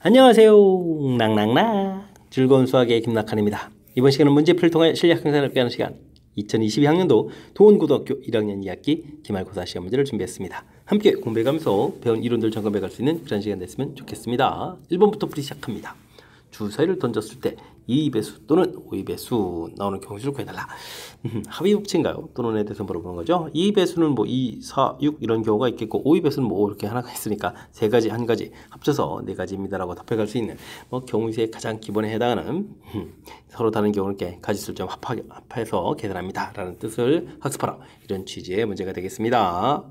안녕하세요. 낭낭낭 즐거운 수학의 김낙한입니다. 이번 시간은 문제풀이를 통해 실력 향상을 위한 시간 2022학년도 도원고등학교 1학년 2학기 기말고사 시험 문제를 준비했습니다. 함께 공부해가면서 배운 이론들 점검해갈 수 있는 그런 시간 됐으면 좋겠습니다. 1번부터 풀이 시작합니다. 주사위를 던졌을 때 2배수 또는 5배수 나오는 경우를 구해달라. 합의 법칙인가요? 또는에 대해서 물어보는 거죠. 2배수는 뭐 2, 4, 6 이런 경우가 있겠고 5배수는 뭐 이렇게 하나가 있으니까 세 가지 한 가지 합쳐서 네 가지입니다라고 답해갈 수 있는 뭐 경우의 가장 기본에 해당하는 서로 다른 경우를 이렇게 가지수를 좀 합해서 계산합니다라는 뜻을 학습하라. 이런 취지의 문제가 되겠습니다.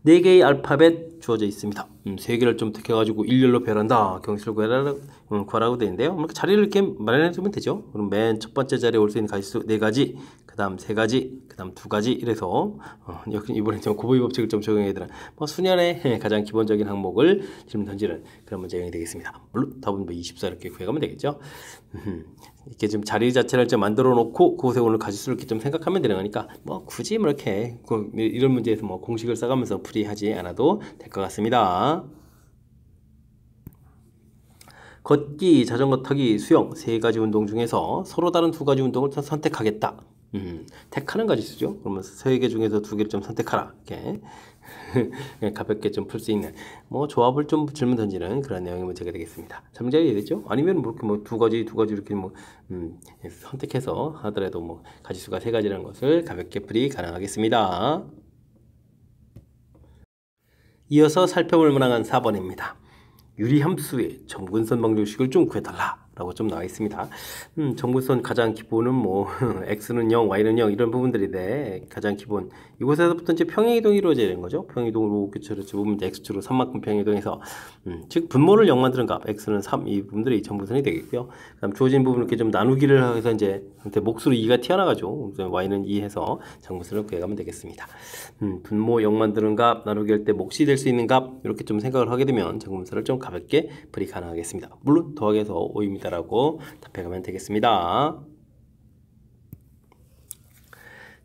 4개의 알파벳 주어져 있습니다. 3개를 좀 택해가지고 일렬로 배열한다. 경수를 구하라고 되어 있는데요. 자리를 이렇게 마련해주면 되죠. 그럼 맨 첫 번째 자리에 올 수 있는 가지수 4가지, 그 다음 3가지, 그 다음 2가지 이래서 이번에 좀 고보기 법칙을 좀 적용해야 되는 수년의 가장 기본적인 항목을 질문 던지는 그런 문제형이 되겠습니다. 물론 답은 24 이렇게 구해가면 되겠죠. 이렇게 좀 자리 자체를 좀 만들어 놓고 그곳에 오는 가지수를 이렇게 좀 생각하면 되는 거니까 굳이 이렇게 이런 문제에서 공식을 써가면서 풀이하지 않아도 될 것 같습니다. 걷기, 자전거 타기, 수영 세 가지 운동 중에서 서로 다른 두 가지 운동을 선택하겠다. 택하는 가지수죠. 그러면 세 개 중에서 2개를 좀 선택하라. 이렇게 가볍게 좀 풀 수 있는 조합을 좀 질문 던지는 그런 내용의 문제가 되겠습니다. 자, 문제가 이해되죠? 아니면 이렇게 두 가지 이렇게 선택해서 하더라도 가지수가 3가지라는 것을 가볍게 풀이 가능하겠습니다. 이어서 살펴볼 만한 4번입니다. 유리함수의 정근선 방정식을 좀 구해달라 라고 좀 나와 있습니다. 정근선 가장 기본은 x는 0, y는 0 이런 부분들인데 가장 기본 이곳에서부터 이제 평행이동이 이루어져야 되는 거죠. 평행이동으로 교체를 보면 x축으로 3만큼 평행이동해서 즉 분모를 0 만드는 값 x는 3 이 부분들이 정근선이 되겠고요. 그다음 주어진 부분을 이렇게 좀 나누기를 해서 이제 몫으로 2가 튀어나가죠. y는 2 해서 정근선을 구해가면 되겠습니다. 분모 0 만드는 값 나누기 할 때 몫이 될 수 있는 값 이렇게 좀 생각을 하게 되면 정근선을 좀 가볍게 풀이 가능하겠습니다. 물론 더하기해서 5입니다. 라고 답해가면 되겠습니다.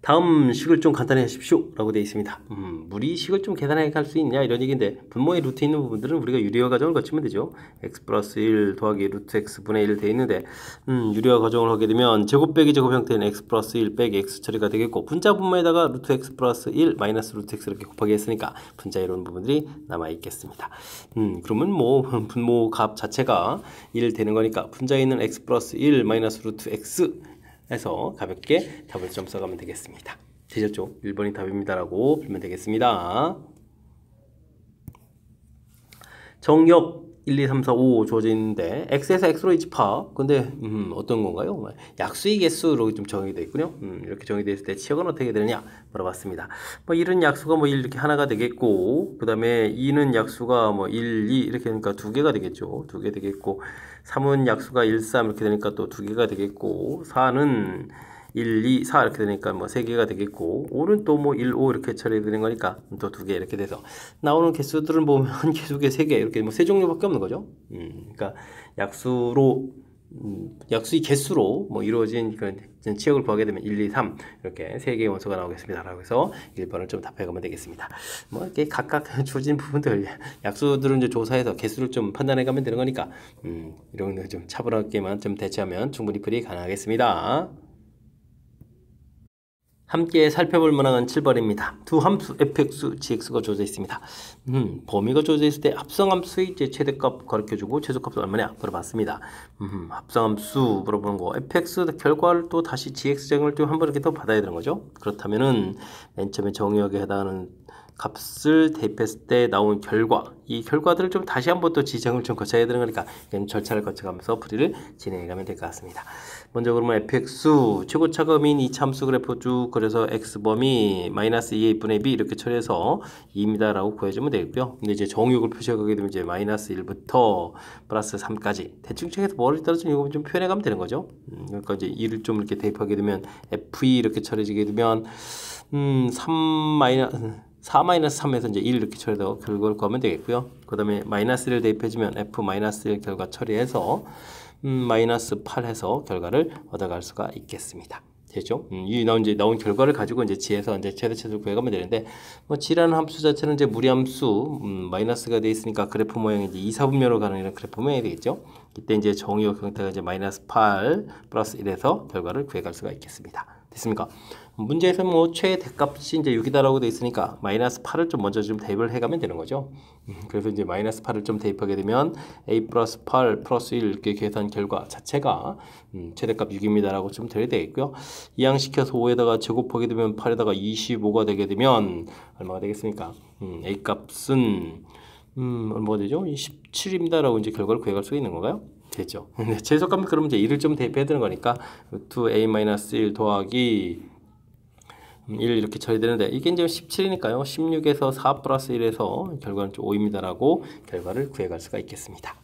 다음 식을 좀 간단히 하십시오 라고 되어 있습니다. 무리 식을 좀 계산하게 할 수 있냐 이런 얘기인데 분모의 루트 있는 부분들은 우리가 유리화 과정을 거치면 되죠. x 플러스 1 더하기 루트 x분의 1 되어 있는데 유리화 과정을 하게 되면 제곱 빼기 제곱 형태는 x 플러스 1 빼기 x 처리가 되겠고 분자 분모에다가 루트 x 플러스 1 마이너스 루트 x 이렇게 곱하기 했으니까 분자 이런 부분들이 남아 있겠습니다. 그러면 분모 값 자체가 1 되는 거니까 분자에 있는 x 플러스 1 마이너스 루트 x 해서 가볍게 답을 좀 써가면 되겠습니다. 되셨죠? 1번이 답입니다라고 풀면 되겠습니다. 정역 1, 2, 3, 4, 5 주어져 있는데 x에서 x로 이집하 근데 어떤 건가요? 약수의 개수로 좀 정의가 되어 있군요. 이렇게 정의되어 있을 때 치역은 어떻게 되느냐 물어봤습니다. 1은 약수가 1 이렇게 하나가 되겠고 그 다음에 2는 약수가 1, 2 이렇게 되니까 2개가 되겠죠. 2개 되겠고 3은 약수가 1, 3 이렇게 되니까 또 2개가 되겠고 4는 1, 2, 4 이렇게 되니까 3개가 되겠고 5는 또 1, 5 이렇게 처리되는 거니까 또 2개 이렇게 돼서 나오는 개수들은 보면 개수계 3개 이렇게 3종류밖에 없는 거죠. 그러니까 약수의 개수로 이루어진 그런 치역을 구하게 되면 1, 2, 3 이렇게 3개의 원소가 나오겠습니다. 라고 해서 1번을 좀 답해가면 되겠습니다. 이렇게 각각 주어진 부분들 약수들은 이제 조사해서 개수를 좀 판단해가면 되는 거니까 이런 거 좀 차분하게만 좀 대처하면 충분히 풀이 가능하겠습니다. 함께 살펴볼 만한 7번입니다. 두 함수 fx, gx가 주어져 있습니다. 범위가 주어져 있을 때 합성함수의 최대값 가르쳐주고 최소값은 얼마냐 물어봤습니다. 합성함수 물어보는 거 fx 결과를 또 다시 gx 적용을 좀 한번 이렇게 또 받아야 되는 거죠. 그렇다면은 맨 처음에 정의역에 해당하는 값을 대입했을 때 나온 결과 이 결과들을 좀 다시 한번 또 지정을 좀 거쳐야 되는 거니까 절차를 거쳐가면서 풀이를 진행해 가면 될 것 같습니다. 먼저 그러면 fx 최고차감인 이 참수 그래프 쭉 그래서 x범위 마이너스 2a분의 b 이렇게 처리해서 2입니다 라고 구해주면 되겠고요. 근데 이제 정의역을 표시하게 되면 이제 마이너스 1부터 플러스 3까지 대충 책에서 뭐를 따라서 이거 좀 표현해 가면 되는 거죠. 그러니까 이제 2를 좀 이렇게 대입하게 되면 f2 이렇게 처리지게 되면 4-3에서 이제 1 이렇게 처리해서 결과를 구하면 되겠고요. 그 다음에 마이너스 1을 대입해주면 f-1 결과 처리해서 마이너스 8 해서 결과를 얻어갈 수가 있겠습니다. 됐죠? 이 나온 결과를 가지고 이제 지에서 이제 최대치수를 구해가면 되는데, 뭐 지라는 함수 자체는 이제 무리함수 마이너스가 돼 있으니까 그래프 모양이 이제 2, 4분면으로 가는 이런 그래프 모양이 되겠죠? 이때 이제 정의역 형태가 이제 마이너스 8 플러스 1에서 결과를 구해갈 수가 있겠습니다. 됐습니까? 문제에서 뭐 최대값이 이제 6이다라고 돼 있으니까 마이너스 8을 좀 먼저 좀 대입을 해가면 되는 거죠. 그래서 이제 마이너스 8을 좀 대입하게 되면 a 플러스 8 플러스 1 이렇게 계산 결과 자체가 최대값 6입니다라고 좀 돼야 되겠고요. 이항시켜서 5에다가 제곱하게 되면 8에다가 25가 되게 되면 얼마가 되겠습니까? a 값은 얼마가 되죠? 17입니다라고 이제 결과를 구해갈 수 있는 건가요? 됐죠. 최소값은 그러면 이제 1을 좀 대입해야 되는 거니까 2a-1 더하기 1 이렇게 처리되는데 이게 이제 17이니까요. 16에서 4 플러스 1에서 결과는 5입니다라고 결과를 구해갈 수가 있겠습니다.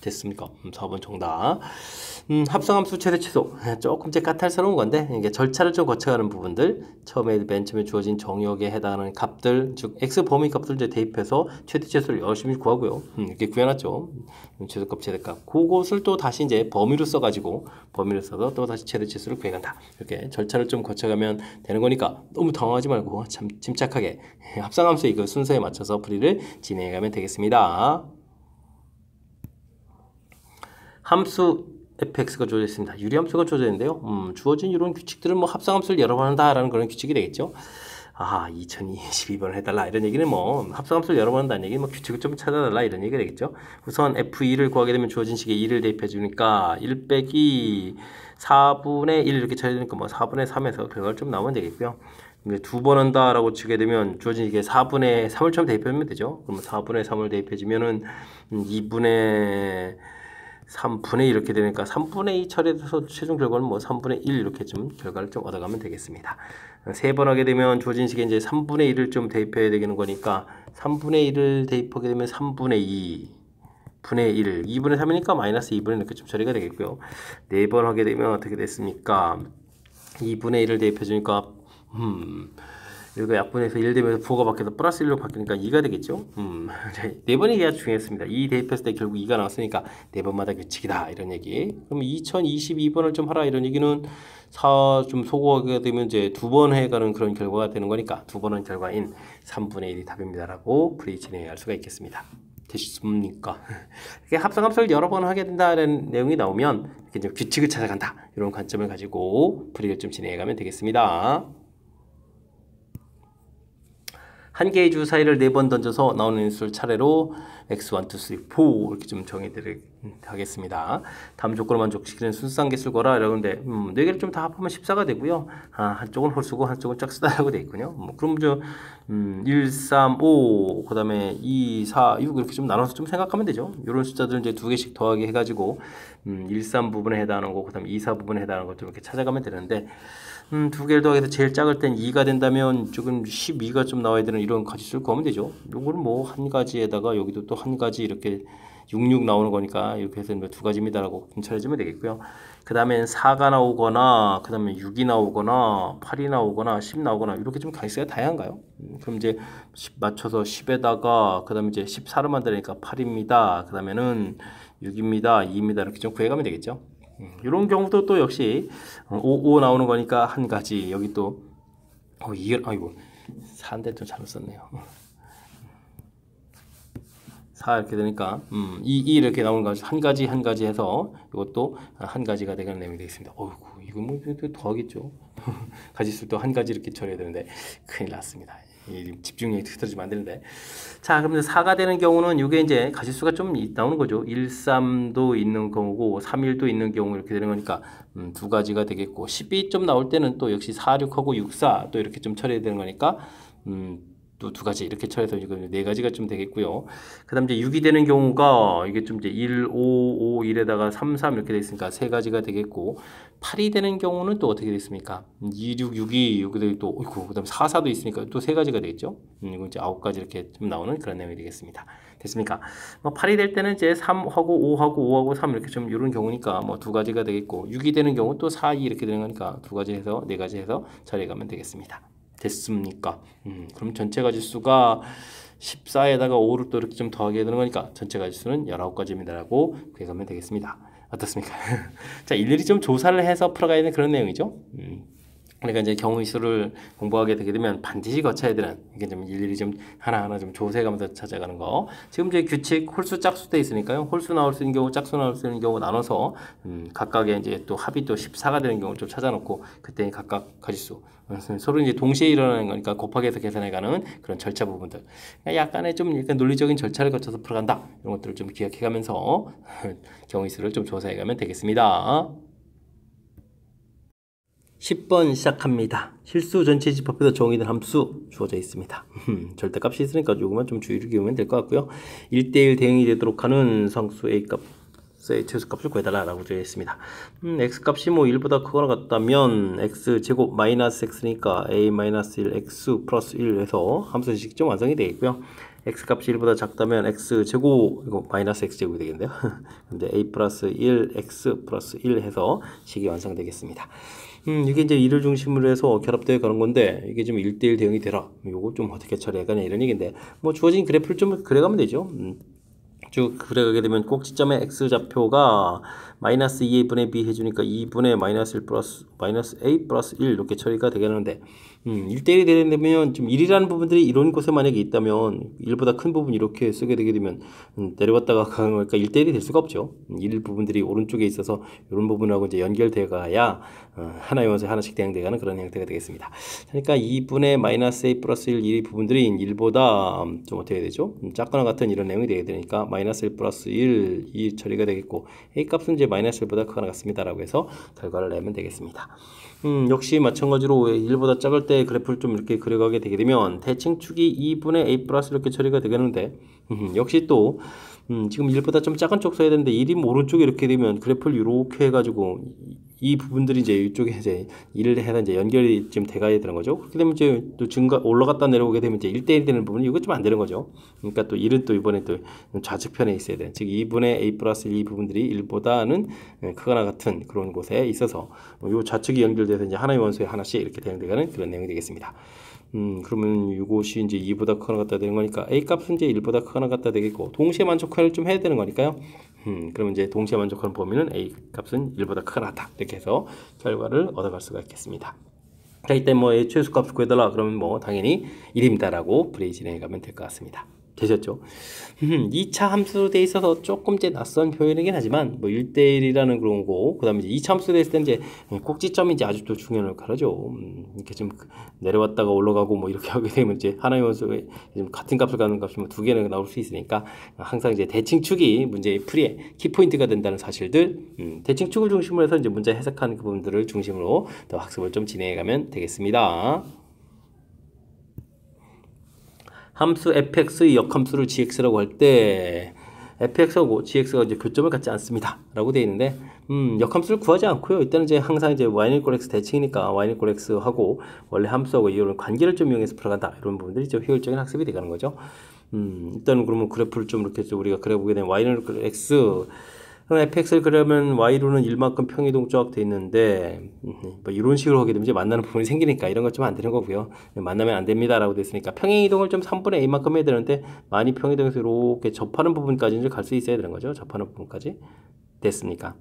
됐습니까? 4번 정답. 합성함수 최대 최소. 조금 이제 까탈스러운 건데 이게 절차를 좀 거쳐가는 부분들, 맨 처음에 주어진 정의역에 해당하는 값들, 즉 x 범위 값들 이제 대입해서 최대 최소를 열심히 구하고요. 이렇게 구해놨죠. 최소값, 최대값. 그것을 또 다시 이제 범위로 써가지고 범위를 써서 또 다시 최대 최소를 구해간다. 이렇게 절차를 좀 거쳐가면 되는 거니까 너무 당황하지 말고 참 침착하게 합성함수의 그 순서에 맞춰서 풀이를 진행해가면 되겠습니다. 함수 fx가 주어져 있습니다. 유리함수가 주어져 있는데요. 주어진 이런 규칙들은 뭐 합성함수를 여러 번 한다라는 그런 규칙이 되겠죠. 2022번을 해달라 이런 얘기는 뭐 합성함수를 여러 번 한다는 얘기는 뭐 규칙을 좀 찾아달라 이런 얘기가 되겠죠. 우선 f2를 구하게 되면 주어진 식에 2를 대입해 주니까 1 빼기 4분의 1 이렇게 쳐야 되니까 뭐 4분의 3에서 결과를 좀 나오면 되겠고요. 두 번 한다라고 치게 되면 주어진 이게 4분의 3을 처음 대입하면 되죠. 그러면 4분의 3을 대입해 주면은 2분의 3분의 2 이렇게 되니까 3분의 2 처리해서 최종 결과는 뭐 3분의 1 이렇게 좀 결과를 좀 얻어가면 되겠습니다. 세 번 하게 되면 주어진 식에 이제 3분의 1을 좀 대입해야 되는 거니까 3분의 1을 대입하게 되면 3분의 2 분의 1, 2분의 3이니까 마이너스 2분의 이렇게 좀 처리가 되겠고요. 네 번 하게 되면 어떻게 됐습니까? 2분의 1을 대입해 주니까 이거 약분해서 1 되면서 부호가 바뀌어서 플러스 1로 바뀌니까 2가 되겠죠. 네 번이 아주 중요했습니다. 2 대입했을 때 결국 2가 나왔으니까 네 번마다 규칙이다 이런 얘기. 그럼 2022번을 좀 하라 이런 얘기는 좀 소거하게 되면 이제 두 번 해가는 그런 결과가 되는 거니까 두 번은 결과인 3분의 1이 답입니다라고 풀이 진행할 수가 있겠습니다. 되셨습니까? 이렇게 합성함수를 여러 번 하게 된다는 내용이 나오면 이렇게 좀 규칙을 찾아간다 이런 관점을 가지고 풀이를 좀 진행해가면 되겠습니다. 한 개의 주 사이를 4번 던져서 나오는 인수를 차례로 x1, 2, 3, 4 이렇게 좀 정의를 하겠습니다. 다음 조건을 만족시키는 순수한 개수거라 이러는데 4개를 좀 다 합하면 14가 되고요. 한쪽은 홀수고 한쪽은 짝수다라고 되어 있군요. 그럼 1, 3, 5 그 다음에 2, 4, 6 이렇게 좀 나눠서 좀 생각하면 되죠. 이런 숫자들을 이제 2개씩 더하기 해가지고 1, 3 부분에 해당하는 거, 그 다음에 2, 4 부분에 해당하는 것 좀 이렇게 찾아가면 되는데 2개를 더해서 제일 작을 땐 2가 된다면 조금 12가 좀 나와야 되는 이런 가지수를 구하면 되죠. 요거는 뭐 한 가지에다가 여기도 또 한 가지 이렇게 66 나오는 거니까 이렇게 해서 두 가지입니다라고 분차해주면 되겠고요. 그 다음엔 4가 나오거나 그 다음에 6이 나오거나 8이 나오거나 10 나오거나 이렇게 좀 가지수가 다양한가요? 그럼 이제 10 맞춰서 10에다가 그 다음에 이제 14를 만들니까 8입니다. 그 다음에는 6입니다. 2입니다. 이렇게 좀 구해가면 되겠죠. 이런 경우도 또 역시 5 나오는 거니까 한 가지 여기 또 아이고 4인데 좀 잘못 썼네요. 4 이렇게 되니까 2 이렇게 나오는 거 한 가지 해서 이것도 한 가지가 되는 내용이 되겠습니다. 어이구 이거 뭐 더하겠죠. 가지수 또 한 가지 이렇게 처리해야 되는데 큰일 났습니다. 집중력이 흐트러지면 안 되는데. 자, 그러면 4가 되는 경우는 이게 이제 가지수가 좀 나오는 거죠. 1, 3도 있는 경우고 3, 1도 있는 경우 이렇게 되는 거니까 두 가지가 되겠고 10이 좀 나올 때는 또 역시 4, 6하고 6, 4 또 이렇게 좀 처리해야 되는 거니까 또 두 가지 이렇게 처리해서 이거 네 가지가 좀 되겠고요. 그다음 이제 6이 되는 경우가 이게 좀 이제 1, 5, 5, 1에다가 3, 3 이렇게 돼 있으니까 세 가지가 되겠고 8이 되는 경우는 또 어떻게 됐습니까? 2, 6, 6이 여기도 또 그다음 4, 4도 있으니까 또 세 가지가 되겠죠. 이거 이제 9가지 이렇게 좀 나오는 그런 내용이 되겠습니다. 됐습니까? 뭐 8이 될 때는 이제 3하고 5하고 5하고 3 이렇게 좀 이런 경우니까 뭐 두 가지가 되겠고 6이 되는 경우 또 4, 2 이렇게 되는 거니까 두 가지 해서 네 가지 해서 처리해 가면 되겠습니다. 됐습니까? 그럼 전체 가지수가 14에다가 5를 또 이렇게 좀 더하게 되는 거니까 전체 가지수는 19가지입니다라고 구해가면 되겠습니다. 어떻습니까? 자, 일일이 좀 조사를 해서 풀어가야 되는 그런 내용이죠. 그러니까 이제 경우의 수를 공부하게 되게 되면 반드시 거쳐야 되는, 이게 좀 일일이 좀 하나하나 좀 조사해가면서 찾아가는 거. 지금 이제 규칙 홀수 짝수 돼 있으니까요. 홀수 나올 수 있는 경우, 짝수 나올 수 있는 경우 나눠서 각각의 이제 또 합이 또 14가 되는 경우를 좀 찾아놓고 그때 각각 가지수 서로 이제 동시에 일어나는 거니까 곱하기해서 계산해가는 그런 절차 부분들. 그러니까 약간의 좀 약간 논리적인 절차를 거쳐서 풀어간다. 이런 것들을 좀 기억해가면서 경우의 수를 좀 조사해가면 되겠습니다. 10번 시작합니다. 실수 전체 집합에서 정의된 함수 주어져 있습니다. 절대값이 있으니까 요것만 좀 주의를 기울이면 될 것 같고요. 1대1 대응이 되도록 하는 상수 A값의 최소값을 구해달라고 되어 있습니다. X값이 뭐 1보다 크거나 같다면 X제곱 마이너스 X니까 A-1 X 플러스 1 해서 함수식 좀 완성이 되겠고요. X값이 1보다 작다면 X제곱, 이거 마이너스 X제곱이 되겠는데요. 근데 A 플러스 1 X 플러스 1 해서 식이 완성되겠습니다. 이게 이제 1을 중심으로 해서 결합되어 가는 건데, 이게 좀 1대1 대응이 되라. 요거 좀 어떻게 처리해가냐 이런 얘기인데, 뭐 주어진 그래프를 좀 그려가면 되죠. 쭉 그려가게 되면 꼭지점의 X좌표가 마이너스 2a분의 b 해주니까 2분의 마이너스 1 플러스 마이너스 a 플러스 1 이렇게 처리가 되겠는데, 1대1이 되려면 좀 1이라는 부분들이 이런 곳에 만약에 있다면 1보다 큰 부분 이렇게 쓰게 되게 되면 내려왔다가 가는 거니까 1대1이 될 수가 없죠. 1 부분들이 오른쪽에 있어서 이런 부분하고 이제 연결되어 가야 하나의 원소에 하나씩 대응되가는 그런 형태가 되겠습니다. 그러니까 2분의 마이너스 a 플러스 1 이 부분들이 1보다 좀 어떻게 되죠? 작거나 같은 이런 내용이 되게 되니까 마이너스 1 플러스 1 이 처리가 되겠고, a 값은 이제 마이너스 1보다 크거나 같습니다 라고 해서 결과를 내면 되겠습니다. 역시 마찬가지로 1보다 작을 때 그래프를 좀 이렇게 그려가게 되게 되면 대칭축이 2분의 a 플러스 이렇게 처리가 되겠는데, 역시 또 지금 1보다 좀 작은 쪽 써야 되는데 1이 오른쪽에 이렇게 되면 그래프를 이렇게 해가지고 이 부분들이 이제 이쪽에 이제 1을 해서 이제 연결이 좀 돼가야 되는 거죠. 그렇게 되면 이제 또 올라갔다 내려오게 되면 이제 1대1 되는 부분이 이거 좀 안 되는 거죠. 그러니까 또 1은 또 이번에 또 좌측편에 있어야 돼. 즉 2분의 a 플러스 1 이 부분들이 1보다는 크거나 같은 그런 곳에 있어서 요 좌측이 연결돼서 이제 하나의 원소에 하나씩 이렇게 대응돼가는 그런 내용이 되겠습니다. 그러면 이것이 이제 2보다 크거나 같다 되는 거니까 a 값은 이제 1보다 크거나 같다 되겠고, 동시에 만족화를 좀 해야 되는 거니까요. 그러면 이제 동시에 만족하는 범위는 a 값은 1보다 크거나 같다 이렇게 해서 결과를 얻어갈 수가 있겠습니다. 자, 이때 뭐 a 최소값을 구해달라 그러면 뭐 당연히 1입니다라고 풀이 진행해가면 될 것 같습니다. 되셨죠? 2차 함수로 돼 있어서 조금 이제 낯선 표현이긴 하지만 뭐 1대1이라는 그런 거, 그 다음에 이제 2차 함수로 돼 있을 때 이제 꼭지점이 이제 아주 또 중요한 역할을 하죠. 이렇게 좀 내려왔다가 올라가고 뭐 이렇게 하게 되면 이제 하나의 원소에 같은 값을 갖는 값이 뭐 두 개는 나올 수 있으니까 항상 이제 대칭축이 문제의 풀이의 키포인트가 된다는 사실들, 대칭축을 중심으로 해서 이제 문제 해석하는 그 부분들을 중심으로 더 학습을 좀 진행해 가면 되겠습니다. 함수 fx의 역함수를 gx라고 할 때 fx하고 gx가 이제 교점을 갖지 않습니다 라고 되어 있는데, 역함수를 구하지 않고요. 일단은 이제 항상 이제 y는 equal x 대칭이니까 y는 equal x 하고 원래 함수하고 이런 관계를 좀 이용해서 풀어간다, 이런 부분들이 좀 효율적인 학습이 되가는 거죠. 일단은 그러면 그래프를 좀 이렇게 좀 우리가 그려보게 되면 y는 equal x, 그럼 fx를 그려면 y로는 1만큼 평이동 쫙 돼 있는데, 뭐 이런 식으로 하게 되면 이제 만나는 부분이 생기니까 이런 것 좀 안 되는 거고요. 만나면 안 됩니다 라고 됐으니까 평행이동을 좀 3분의 a만큼 해야 되는데, 많이 평이동에서 이렇게 접하는 부분까지 이제 갈 수 있어야 되는 거죠. 접하는 부분까지 됐습니까?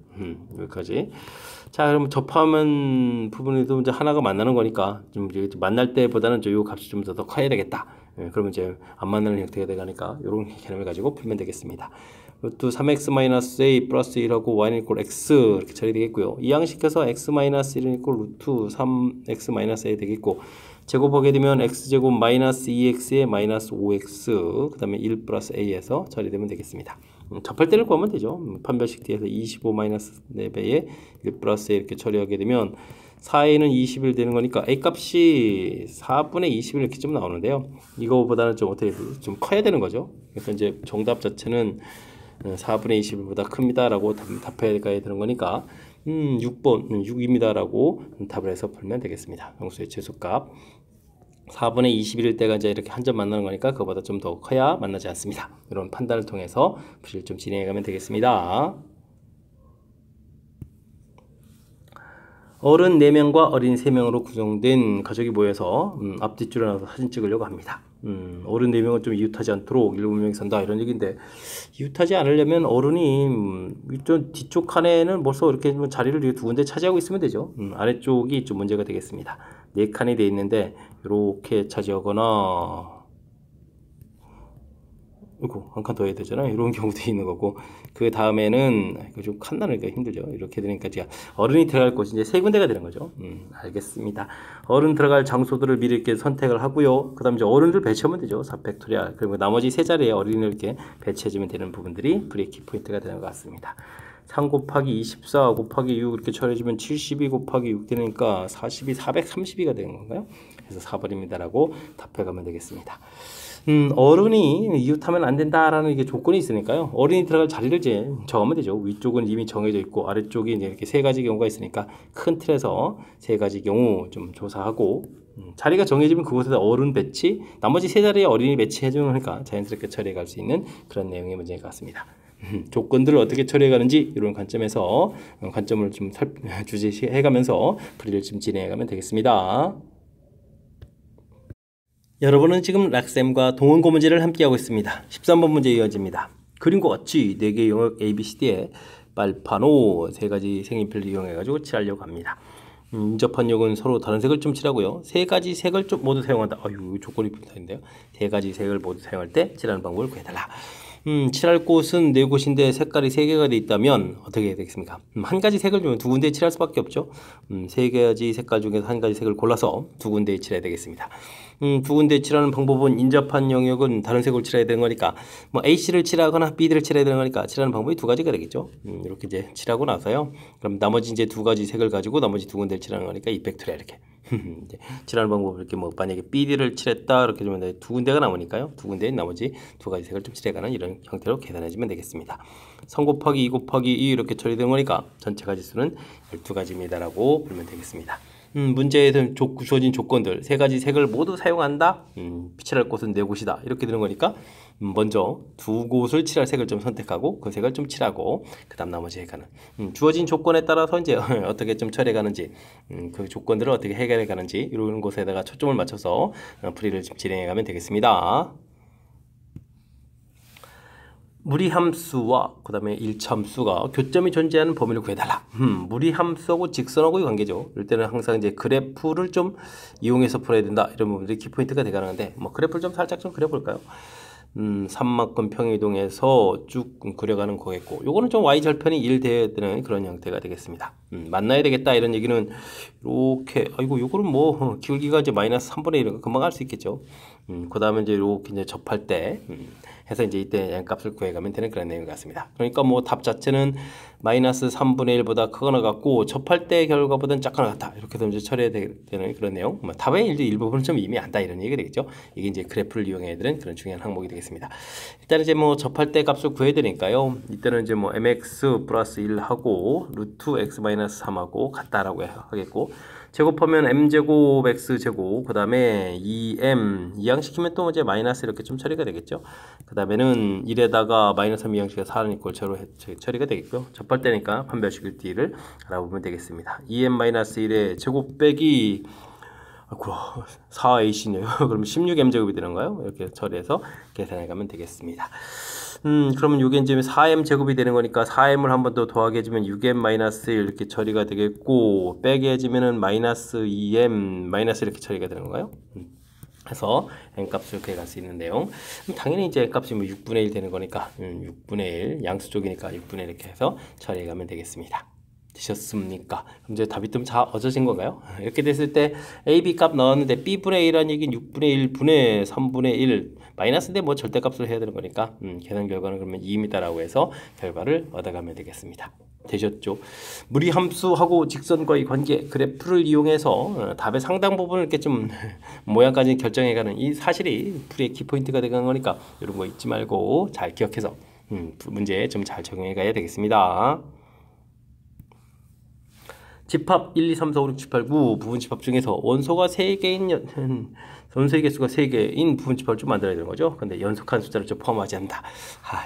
여기까지. 자, 그럼 접하면 부분에도 이제 하나가 만나는 거니까 좀 만날 때보다는 요 값이 좀 더 커야 되겠다. 그러면 이제 안 만나는 형태가 되가니까 이런 개념을 가지고 풀면 되겠습니다. 또 3x-a 플러스 1하고 y는 equal x 이렇게 처리되겠고요. 이항시켜서 x-1은 equal 루트 3x-a 되겠고, 제곱하게 되면 x제곱 마이너스 2x에 마이너스 5x 그 다음에 1 플러스 a에서 처리되면 되겠습니다. 접할 때를 구하면 되죠. 판별식 뒤에서 25 마이너스 4배에 1 플러스 a 이렇게 처리하게 되면 4a는 21 되는 거니까 a 값이 4분의 21 이렇게 좀 나오는데요. 이거보다는 좀 어떻게 좀 커야 되는 거죠. 그래서 이제 정답 자체는 4분의 21보다 큽니다 라고 답해야 되는 거니까 6번 6입니다 라고 답을 해서 풀면 되겠습니다. 정수의 최소값 4분의 21일 때가 이제 이렇게 한 점 만나는 거니까 그거보다 좀 더 커야 만나지 않습니다. 이런 판단을 통해서 풀이를 좀 진행해 가면 되겠습니다. 어른 4명과 어린 3명으로 구성된 가족이 모여서 앞뒷줄에 나와서 사진 찍으려고 합니다. 어른 4명은 좀 이웃하지 않도록 7명이 산다 이런 얘기인데, 이웃하지 않으려면 어른이 좀 뒤쪽 칸에는 벌써 이렇게 자리를 2군데 차지하고 있으면 되죠. 아래쪽이 좀 문제가 되겠습니다. 4칸이 돼 있는데 이렇게 차지하거나, 한 칸 더 해야 되잖아요. 이런 경우도 있는 거고, 그 다음에는 이거 좀 칸 나누기가 힘들죠. 이렇게 되니까 제가 어른이 들어갈 곳이 이제 3군데가 되는 거죠. 알겠습니다. 어른 들어갈 장소들을 미리 이렇게 선택을 하고요. 그 다음 이제 어른들 배치하면 되죠. 4팩토리얼. 그리고 나머지 3자리에 어린이를 이렇게 배치해주면 되는 부분들이 브레이키 포인트가 되는 것 같습니다. 3 곱하기 24 곱하기 6 이렇게 처리해주면 72 곱하기 6 되니까 42, 430이가 되는 건가요? 그래서 4번입니다라고 답해가면 되겠습니다. 어른이 이웃하면 안 된다라는 이게 조건이 있으니까요. 어른이 들어갈 자리를 이제 정하면 되죠. 위쪽은 이미 정해져 있고 아래쪽이 이제 이렇게 3가지 경우가 있으니까 큰 틀에서 3가지 경우 좀 조사하고, 자리가 정해지면 그곳에다 어른 배치, 나머지 3자리에 어린이 배치해주니까 자연스럽게 처리해 갈 수 있는 그런 내용의 문제인 것 같습니다. 조건들을 어떻게 처리해 가는지 이런 관점에서 관점을 좀 주제해 가면서 풀이를 좀 진행해 가면 되겠습니다. 여러분은 지금 락쌤과 동원고 문제를 함께하고 있습니다. 13번 문제 이어집니다. 그림과 같이 4개의 영역 ABCD에 빨판호 3가지 색연필을 이용해가지고 칠하려고 합니다. 접한역은 서로 다른 색을 좀 칠하고요. 3가지 색을 좀 모두 사용한다. 아유, 조건이 필요한데요. 3가지 색을 모두 사용할 때 칠하는 방법을 구해달라. 칠할 곳은 4곳인데 색깔이 3개가 돼 있다면 어떻게 해야 되겠습니까? 한 가지 색을 주면 2군데에 칠할 수밖에 없죠. 3가지 색깔 중에서 한 가지 색을 골라서 2군데에 칠해야 되겠습니다. 2군데에 칠하는 방법은 인접한 영역은 다른 색으로 칠해야 되는 거니까, 뭐 A씨를 칠하거나 B를 칠해야 되는 거니까 칠하는 방법이 2가지가 되겠죠. 이렇게 이제 칠하고 나서요. 그럼 나머지 이제 2가지 색을 가지고 나머지 2군데를 칠하는 거니까 이펙트를 이렇게 이제 칠하는 방법을 이렇게 뭐 만약에 BD를 칠했다 이렇게 주면 2군데가 남으니까요. 2군데에 나머지 2가지 색을 좀 칠해가는 이런 형태로 계산해주면 되겠습니다. 3 곱하기 2 곱하기 2 이렇게 처리되는 거니까 전체 가지수는 12가지입니다라고 보면 되겠습니다. 문제에서 주어진 조건들 3가지 색을 모두 사용한다. 칠할 곳은 4곳이다. 이렇게 되는 거니까 먼저 2곳을 칠할 색을 좀 선택하고 그 색을 좀 칠하고 그 다음 나머지 해가는, 주어진 조건에 따라서 이제 어떻게 좀 처리해 가는지, 그 조건들을 어떻게 해결해 가는지 이런 곳에다가 초점을 맞춰서 풀이를 좀 진행해 가면 되겠습니다. 무리함수와 그 다음에 일참수가 교점이 존재하는 범위를 구해달라. 무리함수하고 직선하고의 관계죠. 이럴 때는 항상 이제 그래프를 좀 이용해서 풀어야 된다. 이런 부분들이 키포인트가 되가는데, 뭐 그래프를 좀 살짝 좀 그려볼까요? 삼막근 평이동에서 쭉 그려가는 거겠고, 요거는 좀 y절편이 1 돼야 되는 그런 형태가 되겠습니다. 만나야 되겠다 이런 얘기는 이렇게, 아이고 요거는 뭐 기울기가 이제 마이너스 3분의 1은 금방 할 수 있겠죠. 그 다음에 이제 이렇게 이제 접할 때 해서 이제 이때 양값을 구해가면 되는 그런 내용 같습니다. 그러니까 뭐 답 자체는 마이너스 3분의 1보다 크거나 같고 접할 때 결과보다는 작거나 같다. 이렇게 해서 이제 처리해야 되는 그런 내용. 뭐 답의 일부분은 좀 이미 안다 이런 얘기가 되겠죠. 이게 이제 그래프를 이용해야 되는 그런 중요한 항목이 되겠습니다. 일단 이제 뭐 접할 때 값을 구해야 되니까요. 이때는 이제 뭐 mx 플러스 1하고 루트 x 마이너스 3하고 같다라고 하겠고, 제곱하면 m제곱 x제곱, 그 다음에 2m 이항시키면 또 이제 마이너스 이렇게 좀 처리가 되겠죠. 그 다음에는 1에다가 마이너스 3 이항시키면 4는 이꼴 제로 처리가 되겠고요. 접할 때니까 판별식일 D를 알아보면 되겠습니다. 2m-1의 제곱 빼기 4ac네요. 그러면 16m제곱이 되는가요? 이렇게 처리해서 계산해 가면 되겠습니다. 그러면 이게 이제 4m 제곱이 되는 거니까 4m을 한 번 더 더하게 해주면 6m 마이너스 1 이렇게 처리가 되겠고, 빼게 해주면은 마이너스 2m 마이너스 이렇게 처리가 되는 건가요? 해서 n값을 구해갈 수 있는 내용. 당연히 이제 n값이 뭐 6분의 1 되는 거니까 6분의 1 양수 쪽이니까 6분의 1 이렇게 해서 처리해 가면 되겠습니다. 되셨습니까? 그럼 이제 답이 좀 어져진 건가요? 이렇게 됐을 때 A, B 값 넣었는데 B분의 1이라는 얘기는 6분의 1분의 3분의 1 마이너스인데 뭐 절대값을 해야 되는 거니까 계산 결과는 그러면 2입니다라고 해서 결과를 얻어가면 되겠습니다. 되셨죠? 무리함수하고 직선과의 관계 그래프를 이용해서 답의 상당 부분을 이렇게 좀 모양까지 결정해가는 이 사실이 풀이의 키포인트가 되는 거니까 이런 거 잊지 말고 잘 기억해서 문제에 좀 잘 적용해 가야 되겠습니다. 집합 1, 2, 3, 4, 5, 6, 7, 8, 9 부분 집합 중에서 원소가 3개인 선수의 개수가 3개인 부분집합을 좀 만들어야 되는 거죠. 근데 연속한 숫자를 좀 포함하지 않는다.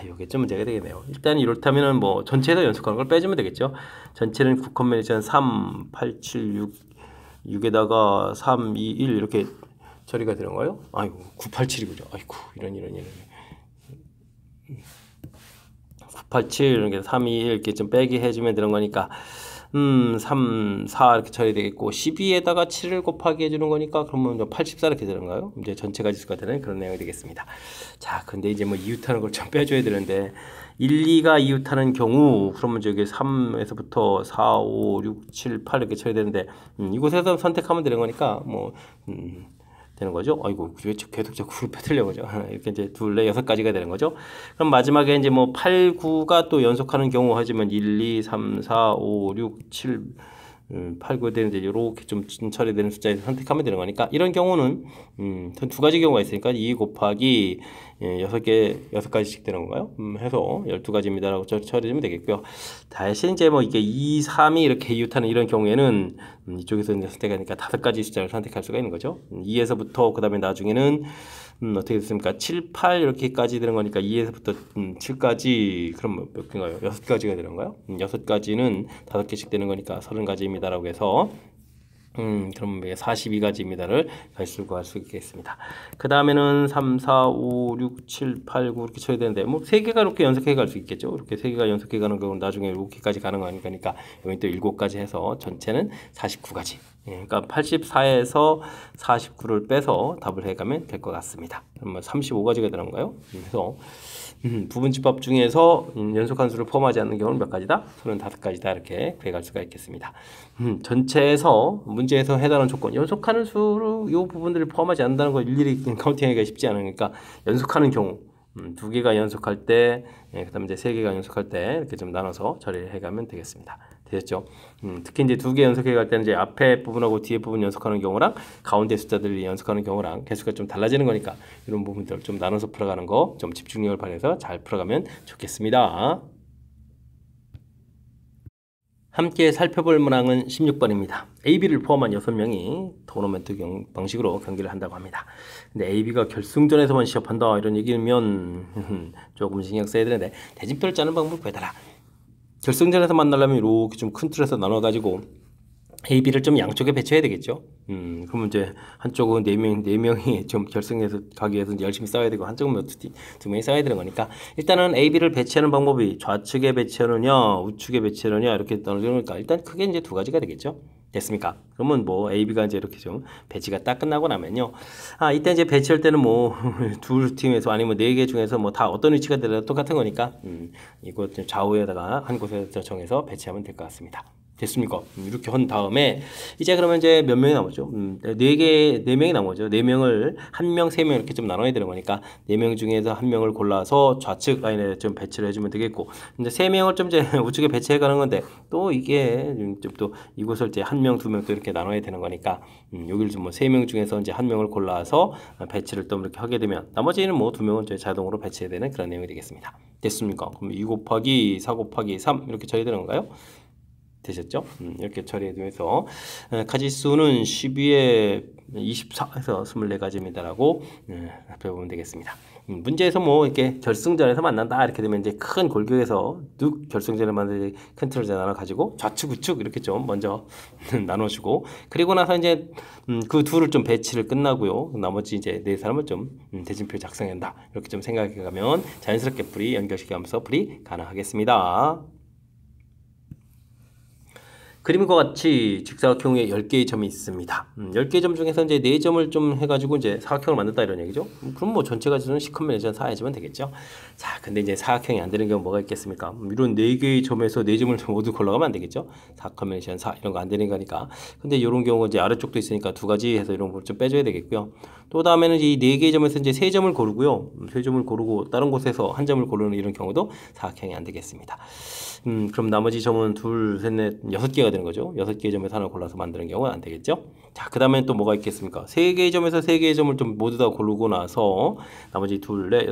요게 좀 문제가 되겠네요. 일단 이렇다면은 뭐 전체에서 연속하는 걸 빼주면 되겠죠. 전체는 9 컨비네이션 3, 8, 7, 6에다가 3, 2, 1 이렇게 처리가 되는 거예요. 아이고 9, 8, 7이군요. 아이고 이런 9, 8, 7 이렇게 3, 2, 1 이렇게 좀 빼기 해주면 되는 거니까 3, 4 이렇게 처리되겠고 12에다가 7을 곱하기 해주는 거니까 그러면 84 이렇게 되는가요? 이제 전체 가지수가 되는 그런 내용이 되겠습니다. 자, 근데 이제 뭐 이웃하는 걸 좀 빼줘야 되는데 1, 2가 이웃하는 경우 그러면 저기 3에서부터 4, 5, 6, 7, 8 이렇게 처리되는데 이곳에서 선택하면 되는 거니까 뭐 되는 거죠. 아이고, 왜 계속 자꾸 빼뜨려고 그죠? 이렇게 이제 둘, 넷, 6가지가 되는 거죠. 그럼 마지막에 이제 뭐 8, 9가 또 연속하는 경우 하지만 1, 2, 3, 4, 5, 6, 7, 8, 9 되는데 이렇게 좀 처리되는 숫자에서 선택하면 되는 거니까 이런 경우는 두 가지 경우가 있으니까 2 곱하기 6가지씩 되는 건가요? 해서 12가지입니다라고 처리하면 되겠고요. 대신 이제 뭐 이게 2, 3이 이렇게 이웃하는 이런 경우에는 이쪽에서 이제 선택하니까 5가지 숫자를 선택할 수가 있는 거죠. 2에서부터 그 다음에 나중에는 어떻게 됐습니까? 7, 8 이렇게까지 되는 거니까 2에서부터 7까지 그럼 몇 개인가요? 6가지가 되는 건가요? 6가지는 5개씩 되는 거니까 30가지입니다라고 해서 그럼 42가지입니다를 가지고 할 수 있겠습니다. 그 다음에는 3, 4, 5, 6, 7, 8, 9 이렇게 쳐야 되는데 뭐 3개가 이렇게 연속해 갈 수 있겠죠. 이렇게 3개가 연속해 가는 경우는 나중에 이렇게까지 가능한 거니까 여기 또 7가지 해서 전체는 49가지. 그러니까 84에서 49를 빼서 답을 해가면 될 것 같습니다. 그러면 35가지가 되는 건가요? 그래서 부분집합 중에서 연속한수를 포함하지 않는 경우는 몇 가지다? 35가지다 이렇게 구해갈 수가 있겠습니다. 전체에서 문제에서 해당하는 조건 연속하는 수로 이 부분들을 포함하지 않는다는 걸 일일이 카운팅하기가 쉽지 않으니까 연속하는 경우 2개가 연속할 때 그 다음에 이제 3개가 연속할 때 이렇게 좀 나눠서 처리를 해가면 되겠습니다. 되셨죠? 특히 이제 2개 연속해 갈 때는 이제 앞에 부분하고 뒤에 부분 연속하는 경우랑 가운데 숫자들이 연속하는 경우랑 개수가 좀 달라지는 거니까 이런 부분들을 좀 나눠서 풀어가는 거 좀 집중력을 발휘해서 잘 풀어가면 좋겠습니다. 함께 살펴볼 문항은 16번입니다. AB를 포함한 6명이 토너먼트 방식으로 경기를 한다고 합니다. 근데 AB가 결승전에서만 시합한다 이런 얘기면 조금 신경 써야 되는데 대진표를 짜는 방법을 구해달라. 결승전에서 만나려면 이렇게 좀 큰 틀에서 나눠가지고 AB를 좀 양쪽에 배치해야 되겠죠. 그러면 이제 한쪽은 4명이 좀 결승에서 가기 위해서 열심히 싸워야 되고 한쪽은 2명이 싸워야 되는 거니까 일단은 AB를 배치하는 방법이 좌측에 배치하느냐 우측에 배치하느냐 이렇게 나눠지니까 일단 크게 이제 2가지가 되겠죠. 됐습니까? 그러면 뭐 AB가 이제 이렇게 좀 배치가 딱 끝나고 나면요. 이때 이제 배치할 때는 뭐 두 팀에서 아니면 4개 중에서 뭐 다 어떤 위치가 되더라도 똑같은 거니까 이곳 좌우에다가 한 곳에 정해서 배치하면 될 것 같습니다. 됐습니까? 이렇게 한 다음에 이제 그러면 이제 몇 명이 남았죠? 4명이 남았죠. 4명을 1명, 3명 이렇게 좀 나눠야 되는 거니까 4명 중에서 1명을 골라서 좌측 라인에 좀 배치를 해주면 되겠고 이제 3명을 좀 이제 우측에 배치해 가는 건데 또 이게 좀 또 이곳을 이제 1명, 2명 또 이렇게 나눠야 되는 거니까 여기를 좀 뭐 3명 중에서 이제 1명을 골라서 배치를 또 이렇게 하게 되면 나머지는 뭐 2명은 이제 자동으로 배치해야 되는 그런 내용이 되겠습니다. 됐습니까? 그럼 2 곱하기 4 곱하기 3 이렇게 처리되는 건가요? 되셨죠? 이렇게 처리해서 가지수는 12에 24에서 24가지입니다라고 살펴보면 되겠습니다. 문제에서 뭐 이렇게 결승전에서 만난다 이렇게 되면 이제 큰 골격에서 결승전에 만나는 큰 틀을 나눠 가지고 좌측 우측 이렇게 좀 먼저 나눠주고 그리고 나서 이제 그 둘을 좀 배치를 끝나고요. 나머지 이제 4사람을 좀 대진표 작성한다 이렇게 좀 생각해 가면 자연스럽게 풀이 연결시키면서 풀이 가능하겠습니다. 그림과 같이 직사각형에 10개의 점이 있습니다. 10개의 점 중에서 이제 4점을 좀 해가지고 이제 사각형을 만든다 이런 얘기죠. 그럼 뭐 전체 가지수는 10컨비네이션 4 해주면 되겠죠. 자, 근데 이제 사각형이 안 되는 경우 뭐가 있겠습니까? 이런 4개의 점에서 4점을 모두 골라가면 안 되겠죠. 4컨비네이션 4 이런 거 안 되는 거니까. 근데 이런 경우 이제 아래쪽도 있으니까 2가지 해서 이런 걸 좀 빼줘야 되겠고요. 또 다음에는 이 4개의 점에서 이제 3점을 고르고요. 3점을 고르고 다른 곳에서 1점을 고르는 이런 경우도 사각형이 안 되겠습니다. 그럼 나머지 점은 2, 3, 4, 6개가 되는 거죠. 6개의 점에서 하나 골라서 만드는 경우는 안 되겠죠. 자, 그 다음에 또 뭐가 있겠습니까? 3개의 점에서 3개의 점을 좀 모두 다 고르고 나서 나머지 2, 4,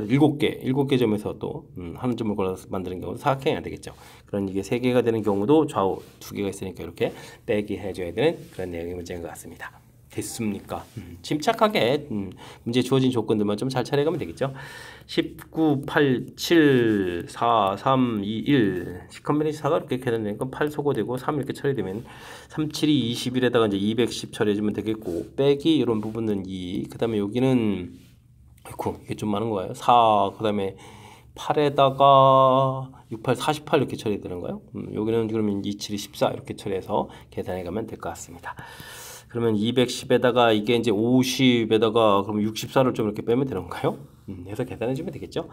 7개 점에서 또 한 점을 골라서 만드는 경우는 사각형이 안 되겠죠. 그런 이게 3개가 되는 경우도 좌우 2개가 있으니까 이렇게 빼기 해줘야 되는 그런 내용의 문제인 것 같습니다. 됐습니까? 침착하게 문제 주어진 조건들만 좀 잘 처리해가면 되겠죠. 19, 8, 7, 4, 3, 2, 1 10컨비네이션 4가 이렇게 계산되니까 8 소거되고 3 이렇게 처리되면 3, 7이 21에다가 이제 210 처리해주면 되겠고 빼기 이런 부분은 2. 그 다음에 여기는 아이고 이게 좀 많은 거예요. 4, 그 다음에 8에다가 68, 48 이렇게 처리되는 거예요. 여기는 그러면 27이 14 이렇게 처리해서 계산해 가면 될 것 같습니다. 그러면 210에다가 이게 이제 50에다가 그럼 64를 좀 이렇게 빼면 되는 건가요? 해서 계산해 주면 되겠죠.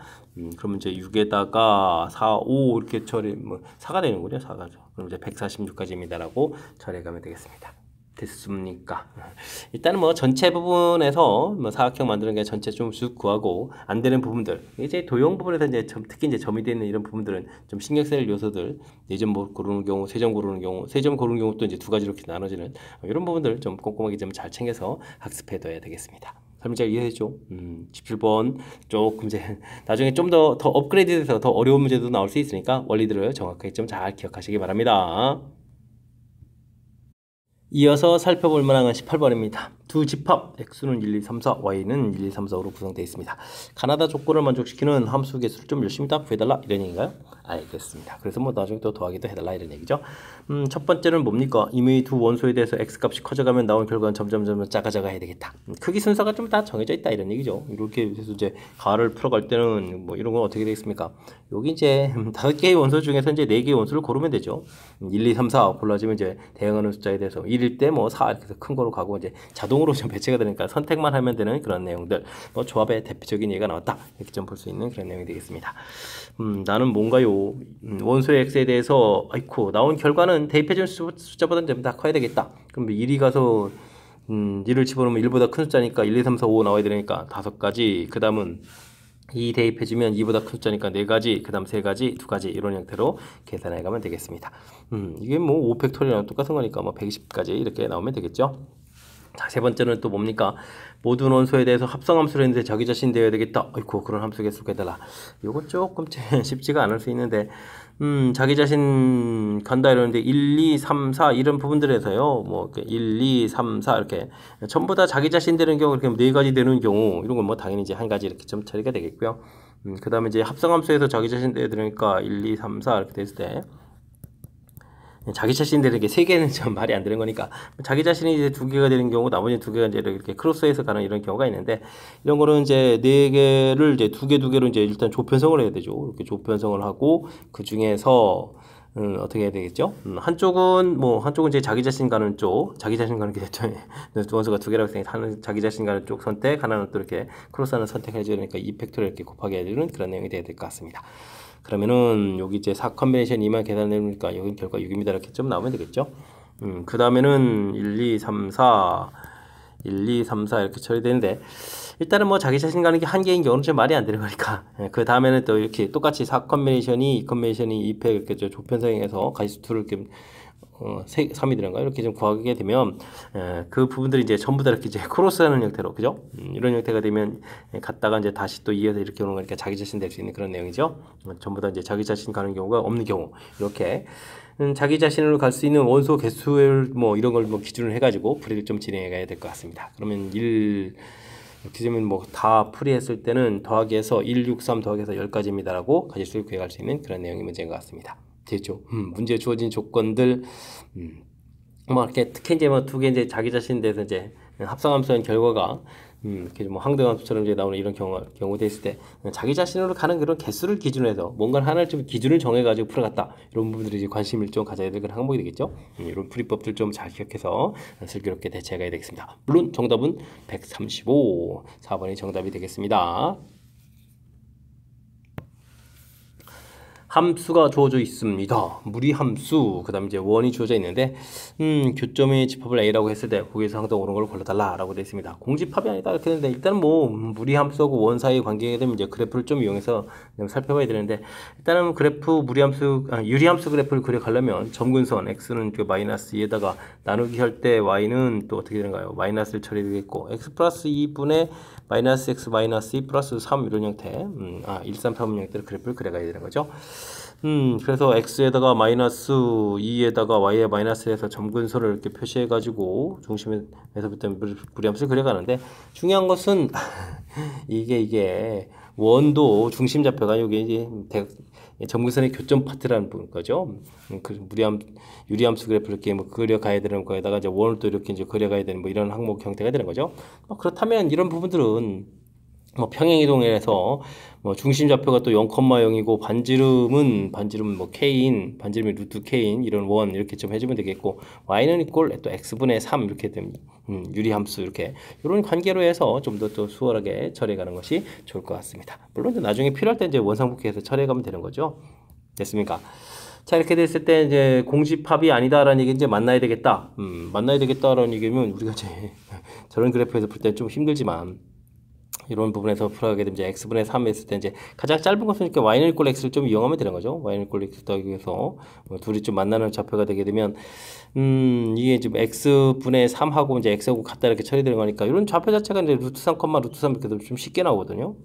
그러면 이제 6에다가 4, 5 이렇게 처리, 뭐 4가 되는군요. 4가. 그럼 이제 146까지입니다라고 처리해 가면 되겠습니다. 됐습니까? 일단은 뭐 전체 부분에서 뭐 사각형 만드는 게 전체 좀 쭉 구하고 안 되는 부분들 이제 도형 부분에서 이제 특히 이제 점이 되어 있는 이런 부분들은 좀 신경 쓸 요소들 4점 뭐 고르는 경우, 3점 고르는 경우, 3점 고르는 경우 또 이제 두 가지로 이렇게 나눠지는 이런 부분들 좀 꼼꼼하게 좀 잘 챙겨서 학습해둬야 되겠습니다. 설명 잘 이해했죠? 17번 조금 이제 나중에 좀 더 업그레이드돼서 더 어려운 문제도 나올 수 있으니까 원리들을 정확하게 좀 잘 기억하시기 바랍니다. 이어서 살펴볼 만한 18번입니다. 두 집합 x는 1, 2, 3, 4, y는 1, 2, 3, 4로 구성되어 있습니다. 가나다 조건을 만족시키는 함수 개수를 좀 열심히 다 구해달라 이런 얘기인가요? 알겠습니다. 그래서 뭐 나중에 또 더하기도 해달라 이런 얘기죠. 첫 번째는 뭡니까? 이미 두 원소에 대해서 x값이 커져가면 나온 결과는 점점 작아져야 되겠다. 크기 순서가 좀 다 정해져 있다 이런 얘기죠. 이렇게 해서 이제 가를 풀어갈 때는 뭐 이런 건 어떻게 되겠습니까? 여기 이제 5개의 원소 중에서 이제 4개의 원소를 고르면 되죠. 1, 2, 3, 4 골라지면 이제 대응하는 숫자에 대해서 1일 때 뭐 4 이렇게 해서 큰 거로 가고 이제 자동으로 좀 배치가 되니까 선택만 하면 되는 그런 내용들. 뭐 조합의 대표적인 예가 나왔다. 이렇게 좀 볼 수 있는 그런 내용이 되겠습니다. 나는 뭔가요? 원소의 x에 대해서 아이쿠 나온 결과는 대입해준 숫자보다는 좀 다 커야 되겠다. 그럼 1이 가서 1을 집어넣으면 1보다 큰 숫자니까 1, 2, 3, 4, 5 나와야 되니까 5가지. 그 다음은 2 대입해주면 2보다 큰 숫자니까 4가지, 그 다음 3가지, 2가지 이런 형태로 계산해 가면 되겠습니다. 이게 뭐 5팩토리랑 똑같은 거니까 뭐 120까지 이렇게 나오면 되겠죠. 자, 세 번째는 또 뭡니까? 모든 원소에 대해서 합성함수를 했는데 자기 자신 되어야 되겠다. 아이고 그런 함수 개수 해달라. 이거 조금 쉽지가 않을 수 있는데 자기 자신 간다 이러는데 1, 2, 3, 4 이런 부분들에서요. 뭐 1, 2, 3, 4 이렇게 전부 다 자기 자신 되는 경우 이렇게 4가지 되는 경우 이런 건 뭐 당연히 이제 한 가지 이렇게 좀 처리가 되겠고요. 그 다음에 이제 합성함수에서 자기 자신 되야 되니까 1, 2, 3, 4 이렇게 됐을 때 자기 자신 되는 게 3개는 좀 말이 안 되는 거니까 자기 자신이 이제 2개가 되는 경우 나머지 2개가 이제 이렇게 크로스해서 가는 이런 경우가 있는데 이런 거는 이제 4개를 이제 2개로 이제 일단 조편성을 해야 되죠. 이렇게 조편성을 하고 그 중에서 어떻게 해야 되겠죠? 한쪽은 이제 자기 자신 가는 쪽, 자기 자신 가는 게 됐죠. 원소가 2개라고 했으니까 하는 자기 자신 가는 쪽 선택, 하나는 또 이렇게 크로스하는 선택을 해줘야 되니까 2팩토를 이렇게 곱하게 해야 되는 그런 내용이 돼야 될 것 같습니다. 그러면은 여기 이제 4 컨비네이션 2만 계산해보니까 여기 결과 6입니다. 이렇게 좀 나오면 되겠죠. 그 다음에는 1, 2, 3, 4 1, 2, 3, 4 이렇게 처리되는데 일단은 뭐 자기 자신 가는 게 한 개인 경우는 좀 말이 안 되는 거니까 그 다음에는 또 이렇게 똑같이 4 컨비네이션이 2 컨비네이션이 2팩 이렇게 조편성해서 가지수를 이렇게 3이 되는가요? 이렇게 좀 구하게 되면 그 부분들이 이제 전부 다 이렇게 이제 크로스하는 형태로 그죠? 이런 형태가 되면 갔다가 이제 다시 또 이어서 이렇게 오는 거니까 자기 자신 될 수 있는 그런 내용이죠. 전부 다 이제 자기 자신 가는 경우가 없는 경우 이렇게 자기 자신으로 갈 수 있는 원소 개수를 뭐 이런 걸 뭐 기준을 해가지고 풀이를 좀 진행해 가야 될 것 같습니다. 그러면 1 이렇게 되면 뭐 다 풀이했을 때는 더하기해서 1, 6, 3 더하기해서 10가지입니다라고 가지수를 구해갈 수 있는 그런 내용이 문제인 것 같습니다. 됐죠? 문제 주어진 조건들 뭐 이렇게 특히 이제 뭐 2개 이제 자기 자신 대해서 이제 합성함수한 결과가 이렇게 뭐 항등함수처럼 이제 나오는 이런 경우 됐을 때 자기 자신으로 가는 그런 개수를 기준으로 해서 뭔가 하나를 좀 기준을 정해가지고 풀어갔다 이런 부분들이 이제 관심을 좀 가져야 될 그런 항목이 되겠죠. 이런 풀이법들 좀 잘 기억해서 슬기롭게 대처해가야 되겠습니다. 물론 정답은 135 4번이 정답이 되겠습니다. 함수가 주어져 있습니다. 무리함수, 그 다음에 이제 원이 주어져 있는데, 교점의 집합을 A라고 했을 때, 거기에서 항상 옳은 걸 골라달라라고 되어 있습니다. 공집합이 아니다. 이렇게 되는데, 일단은 뭐, 무리함수하고 원 사이의 관계가 되면 이제 그래프를 좀 이용해서 살펴봐야 되는데, 일단은 그래프, 유리함수 그래프를 그려가려면, 점근선, X는 그 마이너스 2에다가 나누기 할 때 Y는 또 어떻게 되는가요? 마이너스를 처리되겠고, X 플러스 2분의 마이너스 X 마이너스 2 플러스 3 이런 형태, 1, 3, 4분 형태로 그래프를 그려가야 되는 거죠. 그래서 x에다가 마이너스 2에다가 y에 마이너스에서 점근선을 이렇게 표시해가지고 중심에서부터 무리함수를 그려가는데 중요한 것은 이게 원도 중심 좌표가 여기 이제 점근선의 교점 파트라는 거죠. 그 유리함수 그래프를 이렇게 뭐 그려가야 되는 거에다가 이제 원을 또 이렇게 이제 그려가야 되는 뭐 이런 항목 형태가 되는 거죠. 그렇다면 이런 부분들은 뭐 평행이동에서 뭐 중심 좌표가 또 0,0이고 반지름은 뭐 k인 반지름이 루트 k인 이런 원 이렇게 좀 해주면 되겠고 y는 이꼴 또 x분의 3 이렇게 되면 유리함수 이렇게 이런 관계로 해서 좀 더 또 수월하게 처리해가는 것이 좋을 것 같습니다. 물론 나중에 필요할 때 이제 원상복귀해서 처리해가면 되는 거죠. 됐습니까? 자, 이렇게 됐을 때 이제 공집합이 아니다라는 얘기 이제 만나야 되겠다. 만나야 되겠다라는 얘기면 우리가 이제 저런 그래프에서 볼 때 좀 힘들지만 이런 부분에서 풀어가게 되면 이제 x분의 3 했을 때 이제 가장 짧은 것은 이렇게 y는 이꼴 x를 좀 이용하면 되는 거죠. y는 이꼴 x 더하기 위해서 둘이 좀 만나는 좌표가 되게 되면 이게 지금 x분의 3하고 이제 x하고 같다 이렇게 처리되는 거니까 이런 좌표 자체가 이제 루트 3, 루트 3 이렇게 되면 좀 쉽게 나오거든요.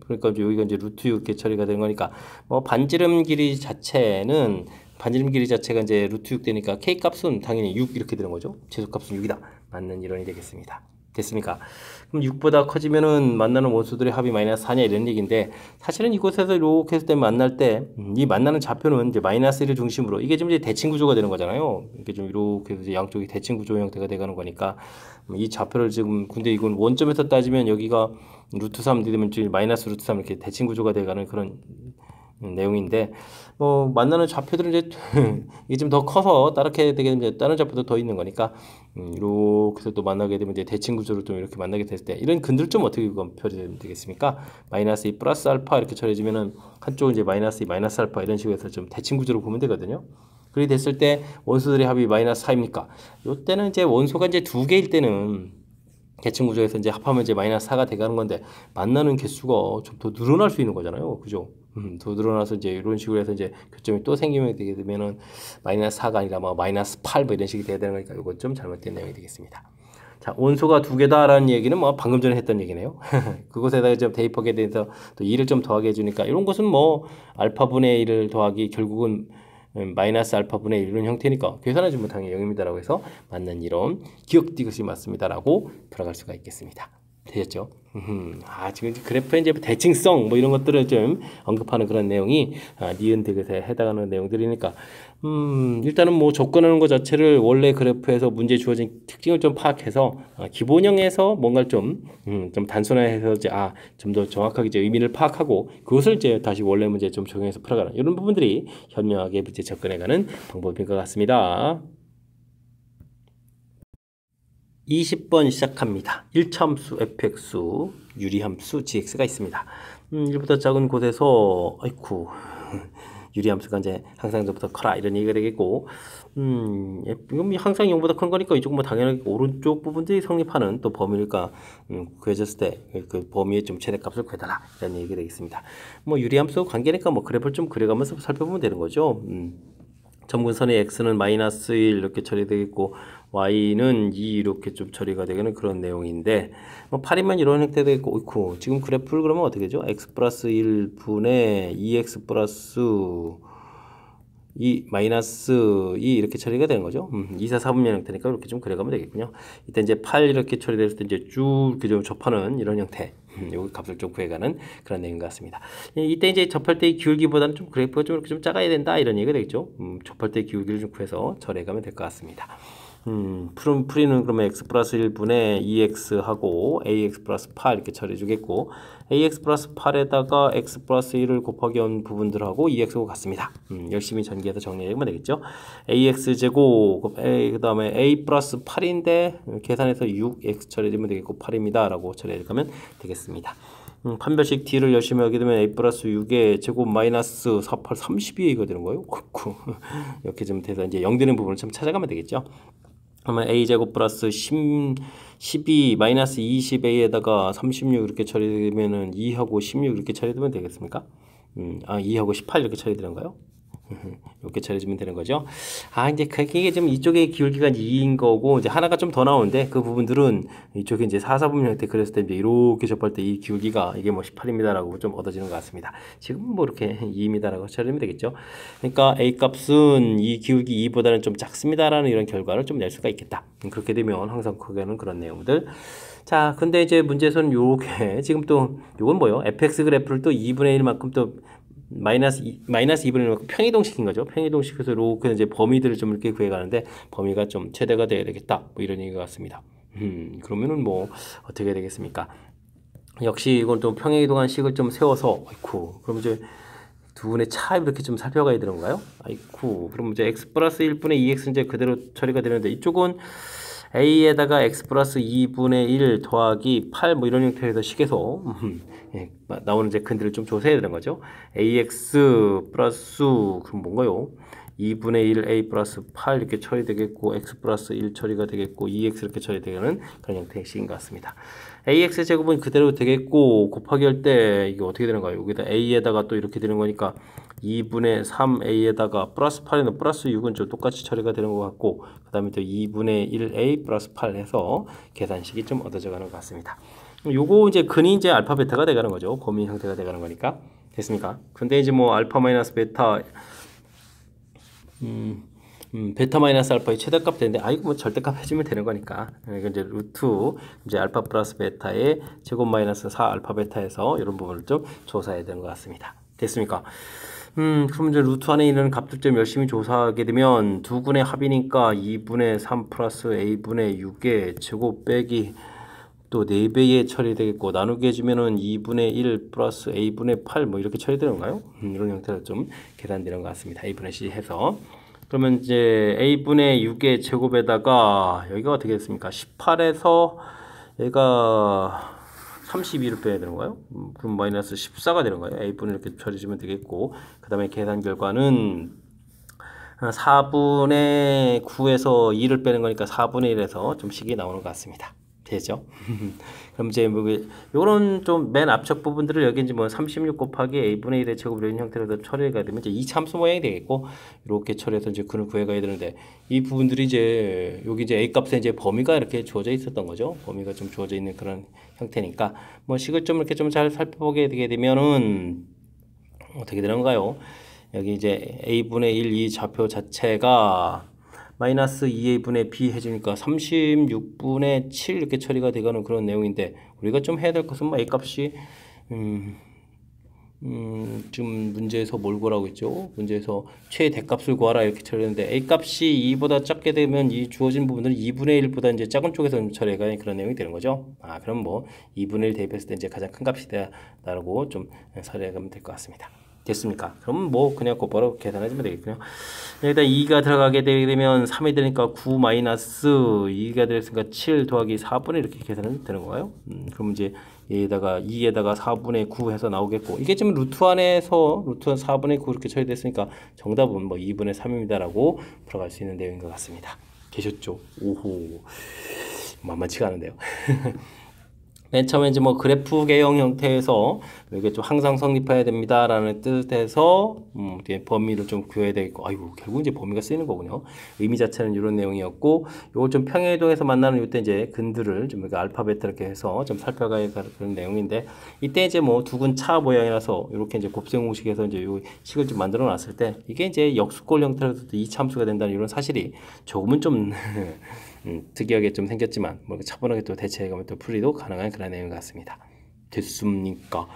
그러니까 이제 여기가 이제 루트 6 이렇게 처리가 되는 거니까 뭐 반지름 길이 자체가 이제 루트 6 되니까 k 값은 당연히 6 이렇게 되는 거죠. 최소값은 6이다. 맞는 이론이 되겠습니다. 됐습니까? 그럼 6보다 커지면은 만나는 원수들의 합이 마이너스 4냐 이런 얘기인데 사실은 이곳에서 이렇게 했을 때 만날 때 이 만나는 좌표는 이제 마이너스 1을 중심으로 이게 좀 이제 대칭 구조가 되는 거잖아요. 이게 좀 이렇게 해서 양쪽이 대칭 구조 형태가 되가는 거니까 이 좌표를 지금 근데 이건 원점에서 따지면 여기가 루트 3 되면 마이너스 루트 3 이렇게 대칭 구조가 되가는 그런 내용인데 뭐 만나는 좌표들은 이제 이게 좀 더 커서 따르게 되게 되면 다른 좌표도 더 있는 거니까 이렇게 해서 또 만나게 되면 이제 대칭 구조로 좀 이렇게 만나게 됐을 때 이런 근들 좀 어떻게 표시되면 되겠습니까? 마이너스 2 플러스 알파 이렇게 처리해주면은 한쪽은 이제 마이너스 2 마이너스 알파 이런 식으로 해서 좀 대칭 구조로 보면 되거든요. 그렇게 됐을 때 원소들의 합이 마이너스 4입니까? 이때는 이제 원소가 이제 두 개일 때는 대칭 구조에서 이제 합하면 이제 마이너스 4가 돼가는 건데 만나는 개수가 좀 더 늘어날 수 있는 거잖아요. 그죠? 더 늘어나서 이제 이런 식으로 해서 이제 교점이 또 생기면 되게 되면은 마이너스 4가 아니라 뭐 마이너스 8 뭐 이런 식이 돼야 되는 거니까 이건 좀 잘못된 내용이 되겠습니다. 자, 원소가 두 개다라는 얘기는 뭐 방금 전에 했던 얘기네요. 그것에다가 좀 대입하게 돼서 또 2를 좀 더하게 해주니까 이런 것은 뭐 알파분의 1을 더하기 결국은 마이너스 알파분의 1 이런 형태니까 계산하지 못하는 게 0입니다라고 해서 맞는 이론 기억 이것이 맞습니다라고 돌아갈 수가 있겠습니다. 되셨죠? 지금 그래프의 이제 대칭성 뭐 이런 것들을 좀 언급하는 그런 내용이 니은 디귿에 해당하는 내용들이니까 일단은 뭐 접근하는 것 자체를 원래 그래프에서 문제 주어진 특징을 좀 파악해서 기본형에서 뭔가를 좀 단순화해서 이제 좀 더 정확하게 이제 의미를 파악하고 그것을 이제 다시 원래 문제에 좀 적용해서 풀어가는 이런 부분들이 현명하게 이제 접근해가는 방법인 것 같습니다. 20번 시작합니다. 1차함수 fx 유리함수 gx가 있습니다. 1보다 작은 곳에서 아이쿠 유리함수가 이제 항상 저보다 커라 이런 얘기가 되겠고 이건 항상 0보다 큰 거니까 이쪽은 뭐 당연하게 오른쪽 부분들이 성립하는 또 범위니까 구해졌을 때 그 범위의 좀 최대값을 구해달라 이런 얘기가 되겠습니다. 뭐 유리함수 관계니까 뭐 그래프를 좀 그려가면서 살펴보면 되는 거죠. 점근선의 x는 마이너스 1 이렇게 처리되겠고 y는 2 이렇게 좀 처리가 되는 그런 내용인데 뭐 8이면 이런 형태도 있고 어이쿠, 지금 그래프를 그러면 어떻게 되죠? x 플러스 1분의 2x 플러스 2 마이너스 2 이렇게 처리가 되는 거죠. 2, 4, 4분면 형태니까 이렇게 좀 그려가면 되겠군요. 이때 이제 8 이렇게 처리됐을 때 이제 쭉 이렇게 좀 접하는 이런 형태. 여기 값을 좀 구해가는 그런 내용 같습니다. 이때 이제 접할 때의 기울기보다는 좀 그래프가 좀 이렇게 좀 작아야 된다 이런 얘기가 되겠죠. 접할 때의 기울기를 좀 구해서 처리해가면 될 것 같습니다. 풀이는 그러면 x 플러스 1분의 2x하고 ax 플러스 8 이렇게 처리해 주겠고 ax 플러스 8에다가 x 플러스 1을 곱하기 한 부분들하고 2x하고 같습니다. 열심히 전개해서 정리하면 되겠죠. ax 제곱 그 다음에 a 플러스 8인데 계산해서 6x 처리해주면 되겠고 8입니다 라고 처리해가면 되겠습니다. 판별식 d를 열심히 하게 되면 a 플러스 6의 제곱 마이너스 4, 8, 32a가 되는 거예요. 이렇게 좀 돼서 이제 0 되는 부분을 좀 찾아가면 되겠죠. 그러면 a제곱 플러스 12 마이너스 20a에다가 36 이렇게 처리되면은 2하고 16 이렇게 처리되면 되겠습니까? 2하고 18 이렇게 처리되는가요? 이렇게 처리해주면 되는 거죠. 아, 이제 그게 좀 이쪽에 기울기가 2인 거고, 이제 하나가 좀 더 나오는데, 그 부분들은 이쪽에 이제 4사분면 형태 그렸을 때 이제 이렇게 접할 때 이 기울기가 이게 뭐 18입니다라고 좀 얻어지는 것 같습니다. 지금 뭐 이렇게 2입니다라고 처리하면 되겠죠. 그러니까 A 값은 이 기울기 2보다는 좀 작습니다라는 이런 결과를 좀 낼 수가 있겠다. 그렇게 되면 항상 크게는 그런 내용들. 자, 근데 이제 문제에서는 요게, 지금 또, 요건 뭐요? fx 그래프를 또 2분의 1만큼 또 마이너스 2분의 1만큼 평이동시킨 거죠. 평이동시켜서 이렇게 이제 범위들을 좀 이렇게 구해가는데 범위가 좀 최대가 돼야 되겠다. 뭐 이런 얘기 같습니다. 그러면은 뭐 어떻게 해야 되겠습니까? 역시 이건 좀 평행이동한 식을 좀 세워서, 아이쿠, 그럼 이제 두 분의 차 이렇게 좀 살펴가야 되는 건가요? 아이쿠, 그럼 이제 x 플러스 1분의 2x 이제 그대로 처리가 되는데 이쪽은 a에다가 x 플러스 2분의 1 더하기 8 뭐 이런 형태에서 식에서 예, 나오는 이제 근들을 좀 조사해야 되는 거죠. ax 플러스 그럼 뭔가요? 2분의 1 a 플러스 8 이렇게 처리되겠고 x 플러스 1 처리가 되겠고 2x 이렇게 처리되는 그런 형태의 식인 것 같습니다. ax 제곱은 그대로 되겠고 곱하기 할 때 이게 어떻게 되는가요? 여기다 a에다가 또 이렇게 되는 거니까 2분의 3a에다가 플러스 8에는 플러스 6은 좀 똑같이 처리가 되는 것 같고 그 다음에 또 2분의 1a 플러스 8 해서 계산식이 좀 얻어져 가는 것 같습니다. 요거 이제 근이 이제 알파 베타가 돼가는 거죠. 범위 형태가 돼가는 거니까. 됐습니까? 근데 이제 뭐 알파 마이너스 베타 베타 마이너스 알파의 최대값 되는데 이거 뭐 절대값 해주면 되는 거니까 이거 이제 루트 이제 알파 플러스 베타의 제곱 마이너스 4 알파 베타에서 이런 부분을 좀 조사해야 되는 것 같습니다. 됐습니까? 그럼 이제 루트 안에 있는 값들 좀 열심히 조사하게 되면 두 군의 합이니까 2분의 3 플러스 a분의 6의 제곱 빼기 또 4배에 처리되겠고 나누게 해주면은 2분의 1 플러스 a분의 8 뭐 이렇게 처리되는 건가요? 이런 형태로 좀 계산되는 것 같습니다. a분의 c 해서 그러면 이제 a분의 6의 제곱에다가 여기가 어떻게 됐습니까? 18에서 얘가 32를 빼야 되는 거예요? 그럼 마이너스 14가 되는 거예요. a분을 이렇게 처리해주면 되겠고 그 다음에 계산 결과는 4분의 9에서 2를 빼는 거니까 4분의 1에서 좀 식이 나오는 것 같습니다. 되죠? 그럼 이제 뭐 요런 좀 맨 앞쪽 부분들을 여기 이제 뭐 36 곱하기 a분의 1의 제곱 이런 형태로 처리가 되면 이제 이 참수 모양이 되겠고 이렇게 처리해서 이제 근을 구해가야 되는데 이 부분들이 이제 여기 이제 a 값에 이제 범위가 이렇게 주어져 있었던 거죠. 범위가 좀 주어져 있는 그런 형태니까 뭐 식을 좀 이렇게 좀 잘 살펴보게 되게 되면은 어떻게 되는가요? 여기 이제 a분의 1 이 좌표 자체가 마이너스 2a분의 b 해주니까 36분의 7 이렇게 처리가 되가는 그런 내용인데 우리가 좀 해야 될 것은 뭐 a값이 좀 문제에서 뭘 구하라고 했죠? 문제에서 최대값을 구하라 이렇게 처리했는데 a값이 2보다 작게 되면 이 주어진 부분은 2분의 1보다 이제 작은 쪽에서 처리가 그런 내용이 되는 거죠. 그럼 뭐 2분의 1 대입했을 때 이제 가장 큰 값이 되다라고 좀 처리하면 될 것 같습니다. 됐습니까? 그럼 뭐 그냥 곧바로 계산해주면 되겠군요. 여기다 2가 들어가게 되면 3이 되니까 9 마이너스 2가 되니까 7 더하기 4분의 이렇게 계산은 되는 건가요? 그럼 이제 얘에다가 2에다가 4분의 9 해서 나오겠고 이게 지금 루트 안에서 루트 4분의 9 이렇게 처리됐으니까 정답은 뭐 2분의 3입니다라고 풀어갈 수 있는 내용인 것 같습니다. 되셨죠? 오호 만만치가 않은데요. 맨 처음에 이제 뭐 그래프 개형 형태에서 이게 좀 항상 성립해야 됩니다라는 뜻에서 범위를 좀 구해야 되겠고 아이고 결국 이제 범위가 쓰이는 거군요. 의미 자체는 이런 내용이었고 요거 좀 평행이동에서 만나는 이때 이제 근들을 좀 알파 베타 이렇게 해서 좀 살펴가야 그런 내용인데 이때 이제 뭐 두근 차 모양이라서 이렇게 이제 곱셈 공식에서 이제 요 식을 좀 만들어 놨을 때 이게 이제 역수꼴 형태로도 이 참수가 된다는 이런 사실이 조금은 좀 특이하게 좀 생겼지만 뭐 차분하게 또 대체해가면 또 풀이도 가능한 그런 내용 같습니다. 됐습니까?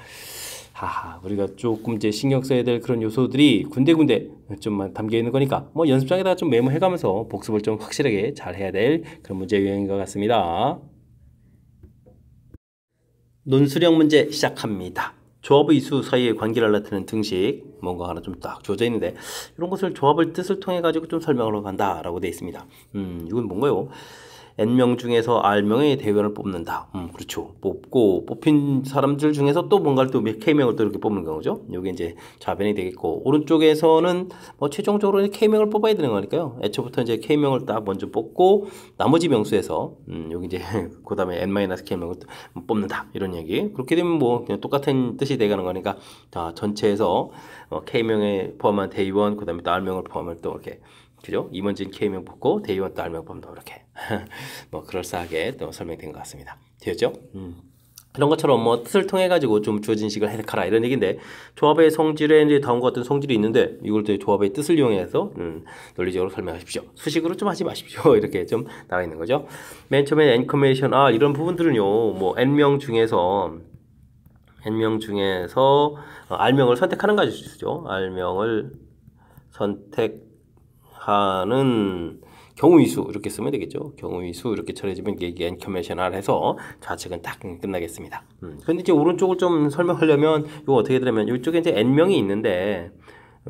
우리가 조금 이제 신경 써야 될 그런 요소들이 군데군데 좀만 담겨 있는 거니까 뭐 연습장에다가 좀 메모해가면서 복습을 좀 확실하게 잘 해야 될 그런 문제 유형인 것 같습니다. 논술형 문제 시작합니다. 조합의 이수 사이의 관계를 나타내는 등식 뭔가 하나 좀 딱 주어져 있는데 이런 것을 조합을 뜻을 통해 가지고 좀 설명을 간다라고 되어 있습니다. 이건 뭔가요? n명 중에서 r명의 대원을 뽑는다. 그렇죠. 뽑고 뽑힌 사람들 중에서 또 뭔가를 또 k명을 또 이렇게 뽑는 거죠. 이게 이제 좌변이 되겠고 오른쪽에서는 뭐 최종적으로 k명을 뽑아야 되는 거니까요. 애초부터 이제 k명을 딱 먼저 뽑고 나머지 명수에서 여기 이제 그다음에 n-k명을 뽑는다. 이런 얘기. 그렇게 되면 뭐 그냥 똑같은 뜻이 돼가는 거니까 자, 전체에서 k명에 포함한 대의원 그다음에 또 r명을 포함한 또 이렇게 그죠? 임원진 K명 뽑고 대의원 또 R명 뽑는다 이렇게 뭐 그럴싸하게 또 설명된 것 같습니다. 되었죠? 이런 것처럼 뭐 뜻을 통해 가지고 좀 주어진 식을 해석하라 이런 얘기인데 조합의 성질에 이제 다음과 같은 성질이 있는데 이걸 또 조합의 뜻을 이용해서 논리적으로 설명하십시오. 수식으로 좀 하지 마십시오. 이렇게 좀 나와 있는 거죠. 맨 처음에 엔커메이션 이런 부분들은요. 뭐 n명 중에서 r명을 선택하는 가지죠. r명을 선택하는 경우위수 이렇게 쓰면 되겠죠. 경우위수 이렇게 처리해주면 이게 엔커메이션을 해서 좌측은 딱 끝나겠습니다. 근데 이제 오른쪽을 좀 설명하려면 이거 어떻게 되냐면 이쪽에 이제 n명이 있는데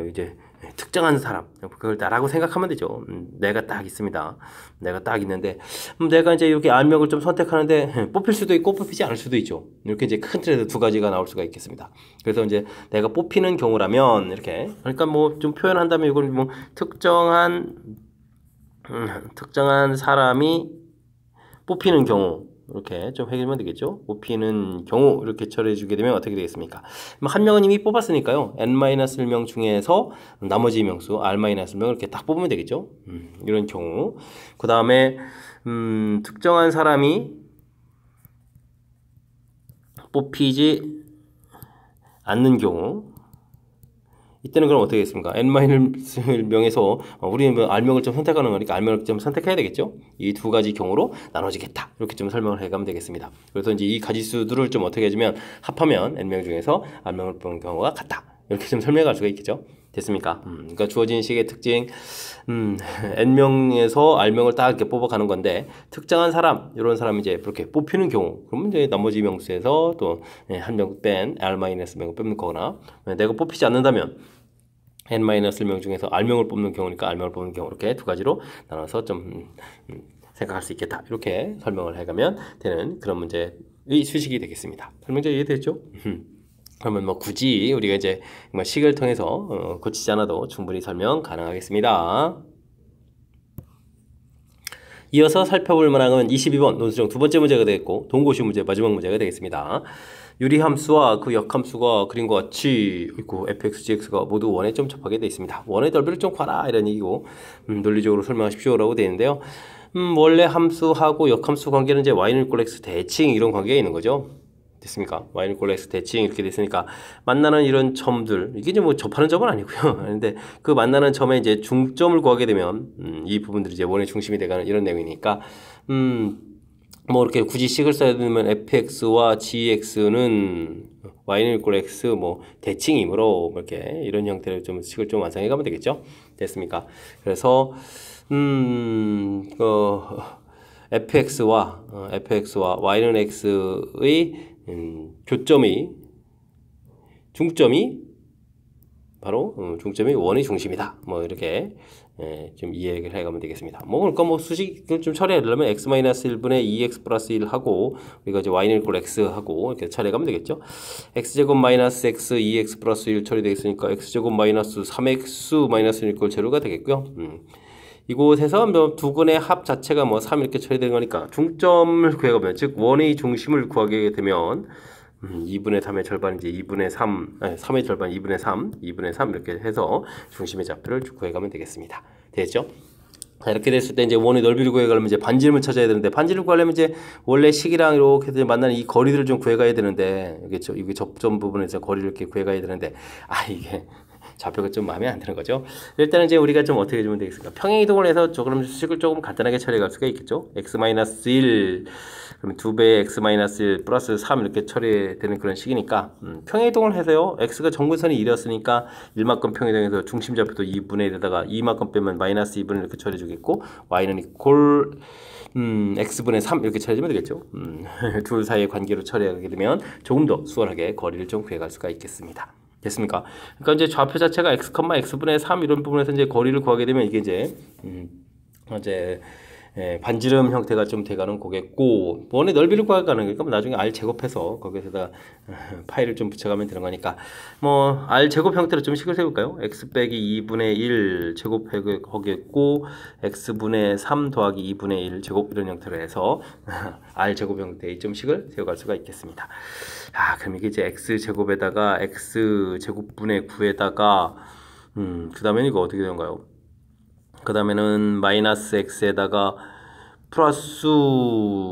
이제 특정한 사람 그걸 나라고 생각하면 되죠. 내가 딱 있습니다. 내가 딱 있는데 내가 이제 이렇게 r명을 좀 선택하는데 뽑힐 수도 있고 뽑히지 않을 수도 있죠. 이렇게 이제 큰 틀에서 두 가지가 나올 수가 있겠습니다. 그래서 이제 내가 뽑히는 경우라면 이렇게 그러니까 뭐 좀 표현한다면 이걸 뭐 특정한 사람이 뽑히는 경우 이렇게 좀 해결하면 되겠죠. 뽑히는 경우 이렇게 처리해 주게 되면 어떻게 되겠습니까? 한 명은 이미 뽑았으니까요. n-1명 중에서 나머지 명수 r-1명 이렇게 딱 뽑으면 되겠죠. 이런 경우 그 다음에 특정한 사람이 뽑히지 않는 경우 이때는 그럼 어떻게 했습니까? n-명에서 우리는 r명을 좀 선택하는 거니까 r명을 좀 선택해야 되겠죠? 이 두 가지 경우로 나눠지겠다. 이렇게 좀 설명을 해가면 되겠습니다. 그래서 이제 이 가지수들을 좀 어떻게 해주면 합하면 n명 중에서 r명을 뽑는 경우가 같다. 이렇게 좀 설명할 수가 있겠죠? 됐습니까? 그러니까 주어진 식의 특징, n명에서 r명을 딱 이렇게 뽑아가는 건데, 특정한 사람, 이런 사람이 이제 이렇게 뽑히는 경우, 그러면 이제 나머지 명수에서 또 한 명 뺀 r-명을 뽑는 거거나, 내가 뽑히지 않는다면, n-명 중에서 r명을 뽑는 경우니까 r명을 뽑는 경우, 이렇게 두 가지로 나눠서 좀 생각할 수 있겠다. 이렇게 설명을 해가면 되는 그런 문제의 수식이 되겠습니다. 설명자 이해됐죠? 그러면 뭐 굳이 우리가 이제 뭐 식을 통해서 고치지 않아도 충분히 설명 가능하겠습니다. 이어서 살펴볼 문항은 22번 논술 중 두 번째 문제가 되겠고 동고시 문제 마지막 문제가 되겠습니다. 유리함수와 그 역함수가 그림과 같이 있고 fx, gx가 모두 원에 좀 접하게 되어 있습니다. 원의 넓이를 좀 봐라 이런 얘기고 논리적으로 설명하십시오 라고 되어 있는데요. 원래 함수하고 역함수 관계는 이제 y는 equal x 대칭 이런 관계가 있는 거죠. 됐습니까? y는 equal x 대칭 이렇게 됐으니까 만나는 이런 점들 이게 이제 뭐 접하는 점은 아니고요. 근데 그 만나는 점에 이제 중점을 구하게 되면 이 부분들이 이제 원의 중심이 되가는 이런 내용이니까 뭐 이렇게 굳이 식을 써야 되면 fx와 gx는 y는 equal x 뭐 대칭이므로 이렇게 이런 형태로 좀 식을 좀 완성해 가면 되겠죠. 됐습니까? 그래서 fx와 y는 x의 중점이 바로 중점이 원의 중심이다. 뭐 이렇게 좀 이해를 해가면 되겠습니다. 뭐 그러니까 뭐 수식을 좀 처리하려면 x-1분의 2x 플러스 1 하고 우리가 이제 y는 equal x 하고 이렇게 처리해가면 되겠죠. x제곱 마이너스 x 2x 플러스 1 처리되겠으니까 x제곱 마이너스 3x 마이너스 1 equal 제로가 되겠고요. 이곳에서 뭐 두 근의 합 자체가 뭐 3 이렇게 처리되는 거니까 중점을 구해가면 즉 원의 중심을 구하게 되면 2분의 3의 절반 이제 2분의 3, 아니 3의 절반 2분의 3, 2분의 3 이렇게 해서 중심의 좌표를 구해가면 되겠습니다. 됐죠? 자, 이렇게 됐을 때 이제 원의 넓이를 구해가려면 이제 반지름을 찾아야 되는데 반지름을 구하려면 이제 원래 식이랑 이렇게 만나는 이 거리들을 좀 구해가야 되는데 이게 접점 부분에서 거리를 이렇게 구해가야 되는데 이게 좌표가 좀 마음에 안 드는 거죠. 일단은 이제 우리가 좀 어떻게 해주면 되겠습니까? 평행이동을 해서 그럼 수식을 조금 간단하게 처리할 수가 있겠죠. x-1 그러면 2배의 x-1 플러스 3 이렇게 처리되는 그런 식이니까 평행이동을 해서요. x가 정근선이 1이었으니까 1만큼 평행이동해서 중심 좌표도 2분의 1에다가 2만큼 빼면 마이너스 2분의 이렇게 처리해 주겠고 y는 이퀄 x분의 3 이렇게 처리해주면 되겠죠. 둘 사이의 관계로 처리하게 되면 조금 더 수월하게 거리를 좀 구해갈 수가 있겠습니다. 됐습니까? 그러니까 이제 좌표 자체가 x, x분의 3 이런 부분에서 이제 거리를 구하게 되면 이게 이제 반지름 형태가 좀 돼가는 거겠고, 원의 넓이를 구하가는 거니까 뭐 나중에 R 제곱해서 거기에다가 파이를 좀 붙여가면 되는 거니까 뭐 R 제곱 형태로 좀 식을 세울까요? x 빼기 2분의 1 제곱하겠고 x분의 3 더하기 2분의 1 제곱 이런 형태로 해서 R 제곱 형태의 좀 식을 세워갈 수가 있겠습니다. 그럼 이게 이제 x 제곱에다가 x 제곱분의 9에다가 그 다음에 이거 어떻게 되는가요? 그 다음에는 마이너스 x에다가 플러스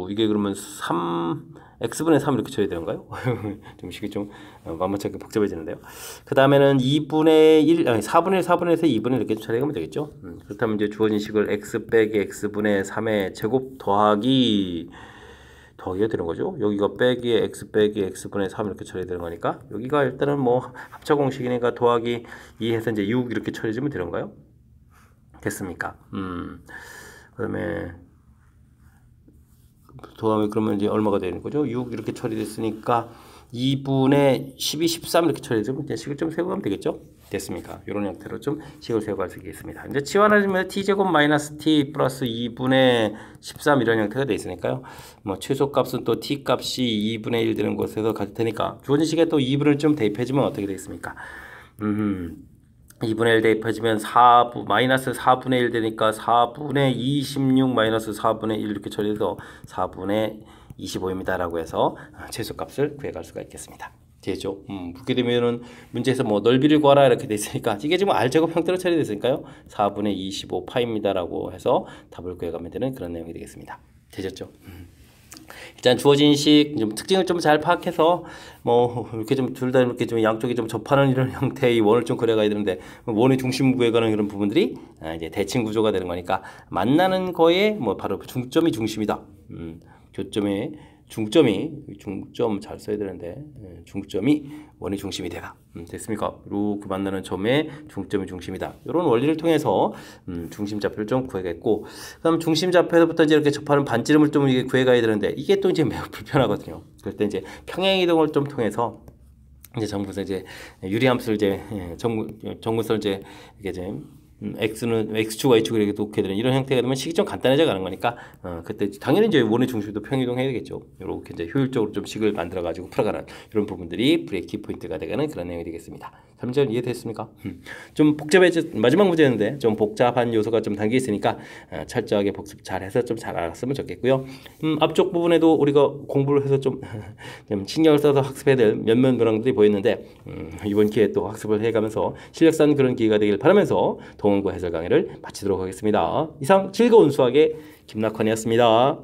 이게 그러면 x분의 3 이렇게 쳐야 되는가요? 좀 식이 좀 만만치 않게 복잡해지는데요. 그 다음에는 2분의 1, 아니 4분의 4분의 1에서 2분의 1 이렇게 처리하면 되겠죠. 그렇다면 이제 주어진 식을 x 빼기 x분의 3의 제곱 더하기가 되는 거죠. 여기가 빼기 x 빼기 x분의 3 이렇게 처리해야 되는 거니까 여기가 일단은 뭐 합차 공식이니까 더하기 2 해서 이제 6 이렇게 처리해주면 되는가요? 됐습니까? 그다음에 더하면 그러면 이제 얼마가 되는 거죠? 6 이렇게 처리됐으니까 2분의 12, 13 이렇게 처리되면 이제 식을 좀 세워가면 되겠죠? 됐습니까? 이런 형태로 좀 식을 세워갈 수 있겠습니다. 이제 치환하면 t제곱 마이너스 t 플러스 2분의 13 이런 형태가 되어 있으니까요. 뭐 최소값은 또 t 값이 2분의 1 되는 곳에서 가질 테니까 주어진 식에 또 2분을 좀 대입해주면 어떻게 되겠습니까? 2분의 1 대입해주면 마이너스 4분의 1 되니까 4분의 26 마이너스 4분의 1 이렇게 처리해서 4분의 25입니다 라고 해서 최소값을 구해갈 수가 있겠습니다. 되죠? 그렇게 되면은 문제에서 뭐 넓이를 구하라 이렇게 돼 있으니까 이게 지금 R제곱 형태로 처리됐으니까요 4분의 25파입니다 라고 해서 답을 구해가면 되는 그런 내용이 되겠습니다. 되셨죠? 일단 주어진 식 좀 특징을 좀 잘 파악해서 뭐 이렇게 좀 둘 다 이렇게 좀 양쪽이 좀 접하는 이런 형태의 원을 좀 그려가야 되는데 원의 중심 구해가는 이런 부분들이 이제 대칭 구조가 되는 거니까 만나는 거에 뭐 바로 중점이 중심이다. 교점의 중점 잘 써야 되는데 중점이 원의 중심이 되다. 됐습니까? 이렇게 만나는 점의 중점이 중심이다. 이런 원리를 통해서 중심좌표를 좀 구해야겠고, 그다음 중심좌표에서부터 이제 이렇게 접하는 반지름을 좀 이게 구해가야 되는데 이게 또 이제 매우 불편하거든요. 그럴 때 이제 평행 이동을 좀 통해서 이제 전부서 이제 유리함수를 이제 정근선을 이제 이게 이제 x는 x축 y축을 이렇게 놓게 되는 이런 형태가 되면 식이 좀 간단해져 가는 거니까 그때 당연히 이제 원의 중심도 평이동해야 되겠죠. 이렇게 이제 효율적으로 좀 식을 만들어 가지고 풀어가는 이런 부분들이 불의 키포인트가 되는 그런 내용이 되겠습니다. 잠시만 이해됐습니까? 좀 마지막 문제였는데 좀 복잡한 요소가 좀 담겨 있으니까 철저하게 복습 잘해서 좀 잘 알았으면 좋겠고요. 앞쪽 부분에도 우리가 공부를 해서 좀 신경을 써서 학습해야 될 몇몇 문항들이 보였는데 이번 기회에 또 학습을 해가면서 실력 쌓는 그런 기회가 되길 바라면서 동원과 해설 강의를 마치도록 하겠습니다. 이상 즐거운 수학의 김낙헌이었습니다.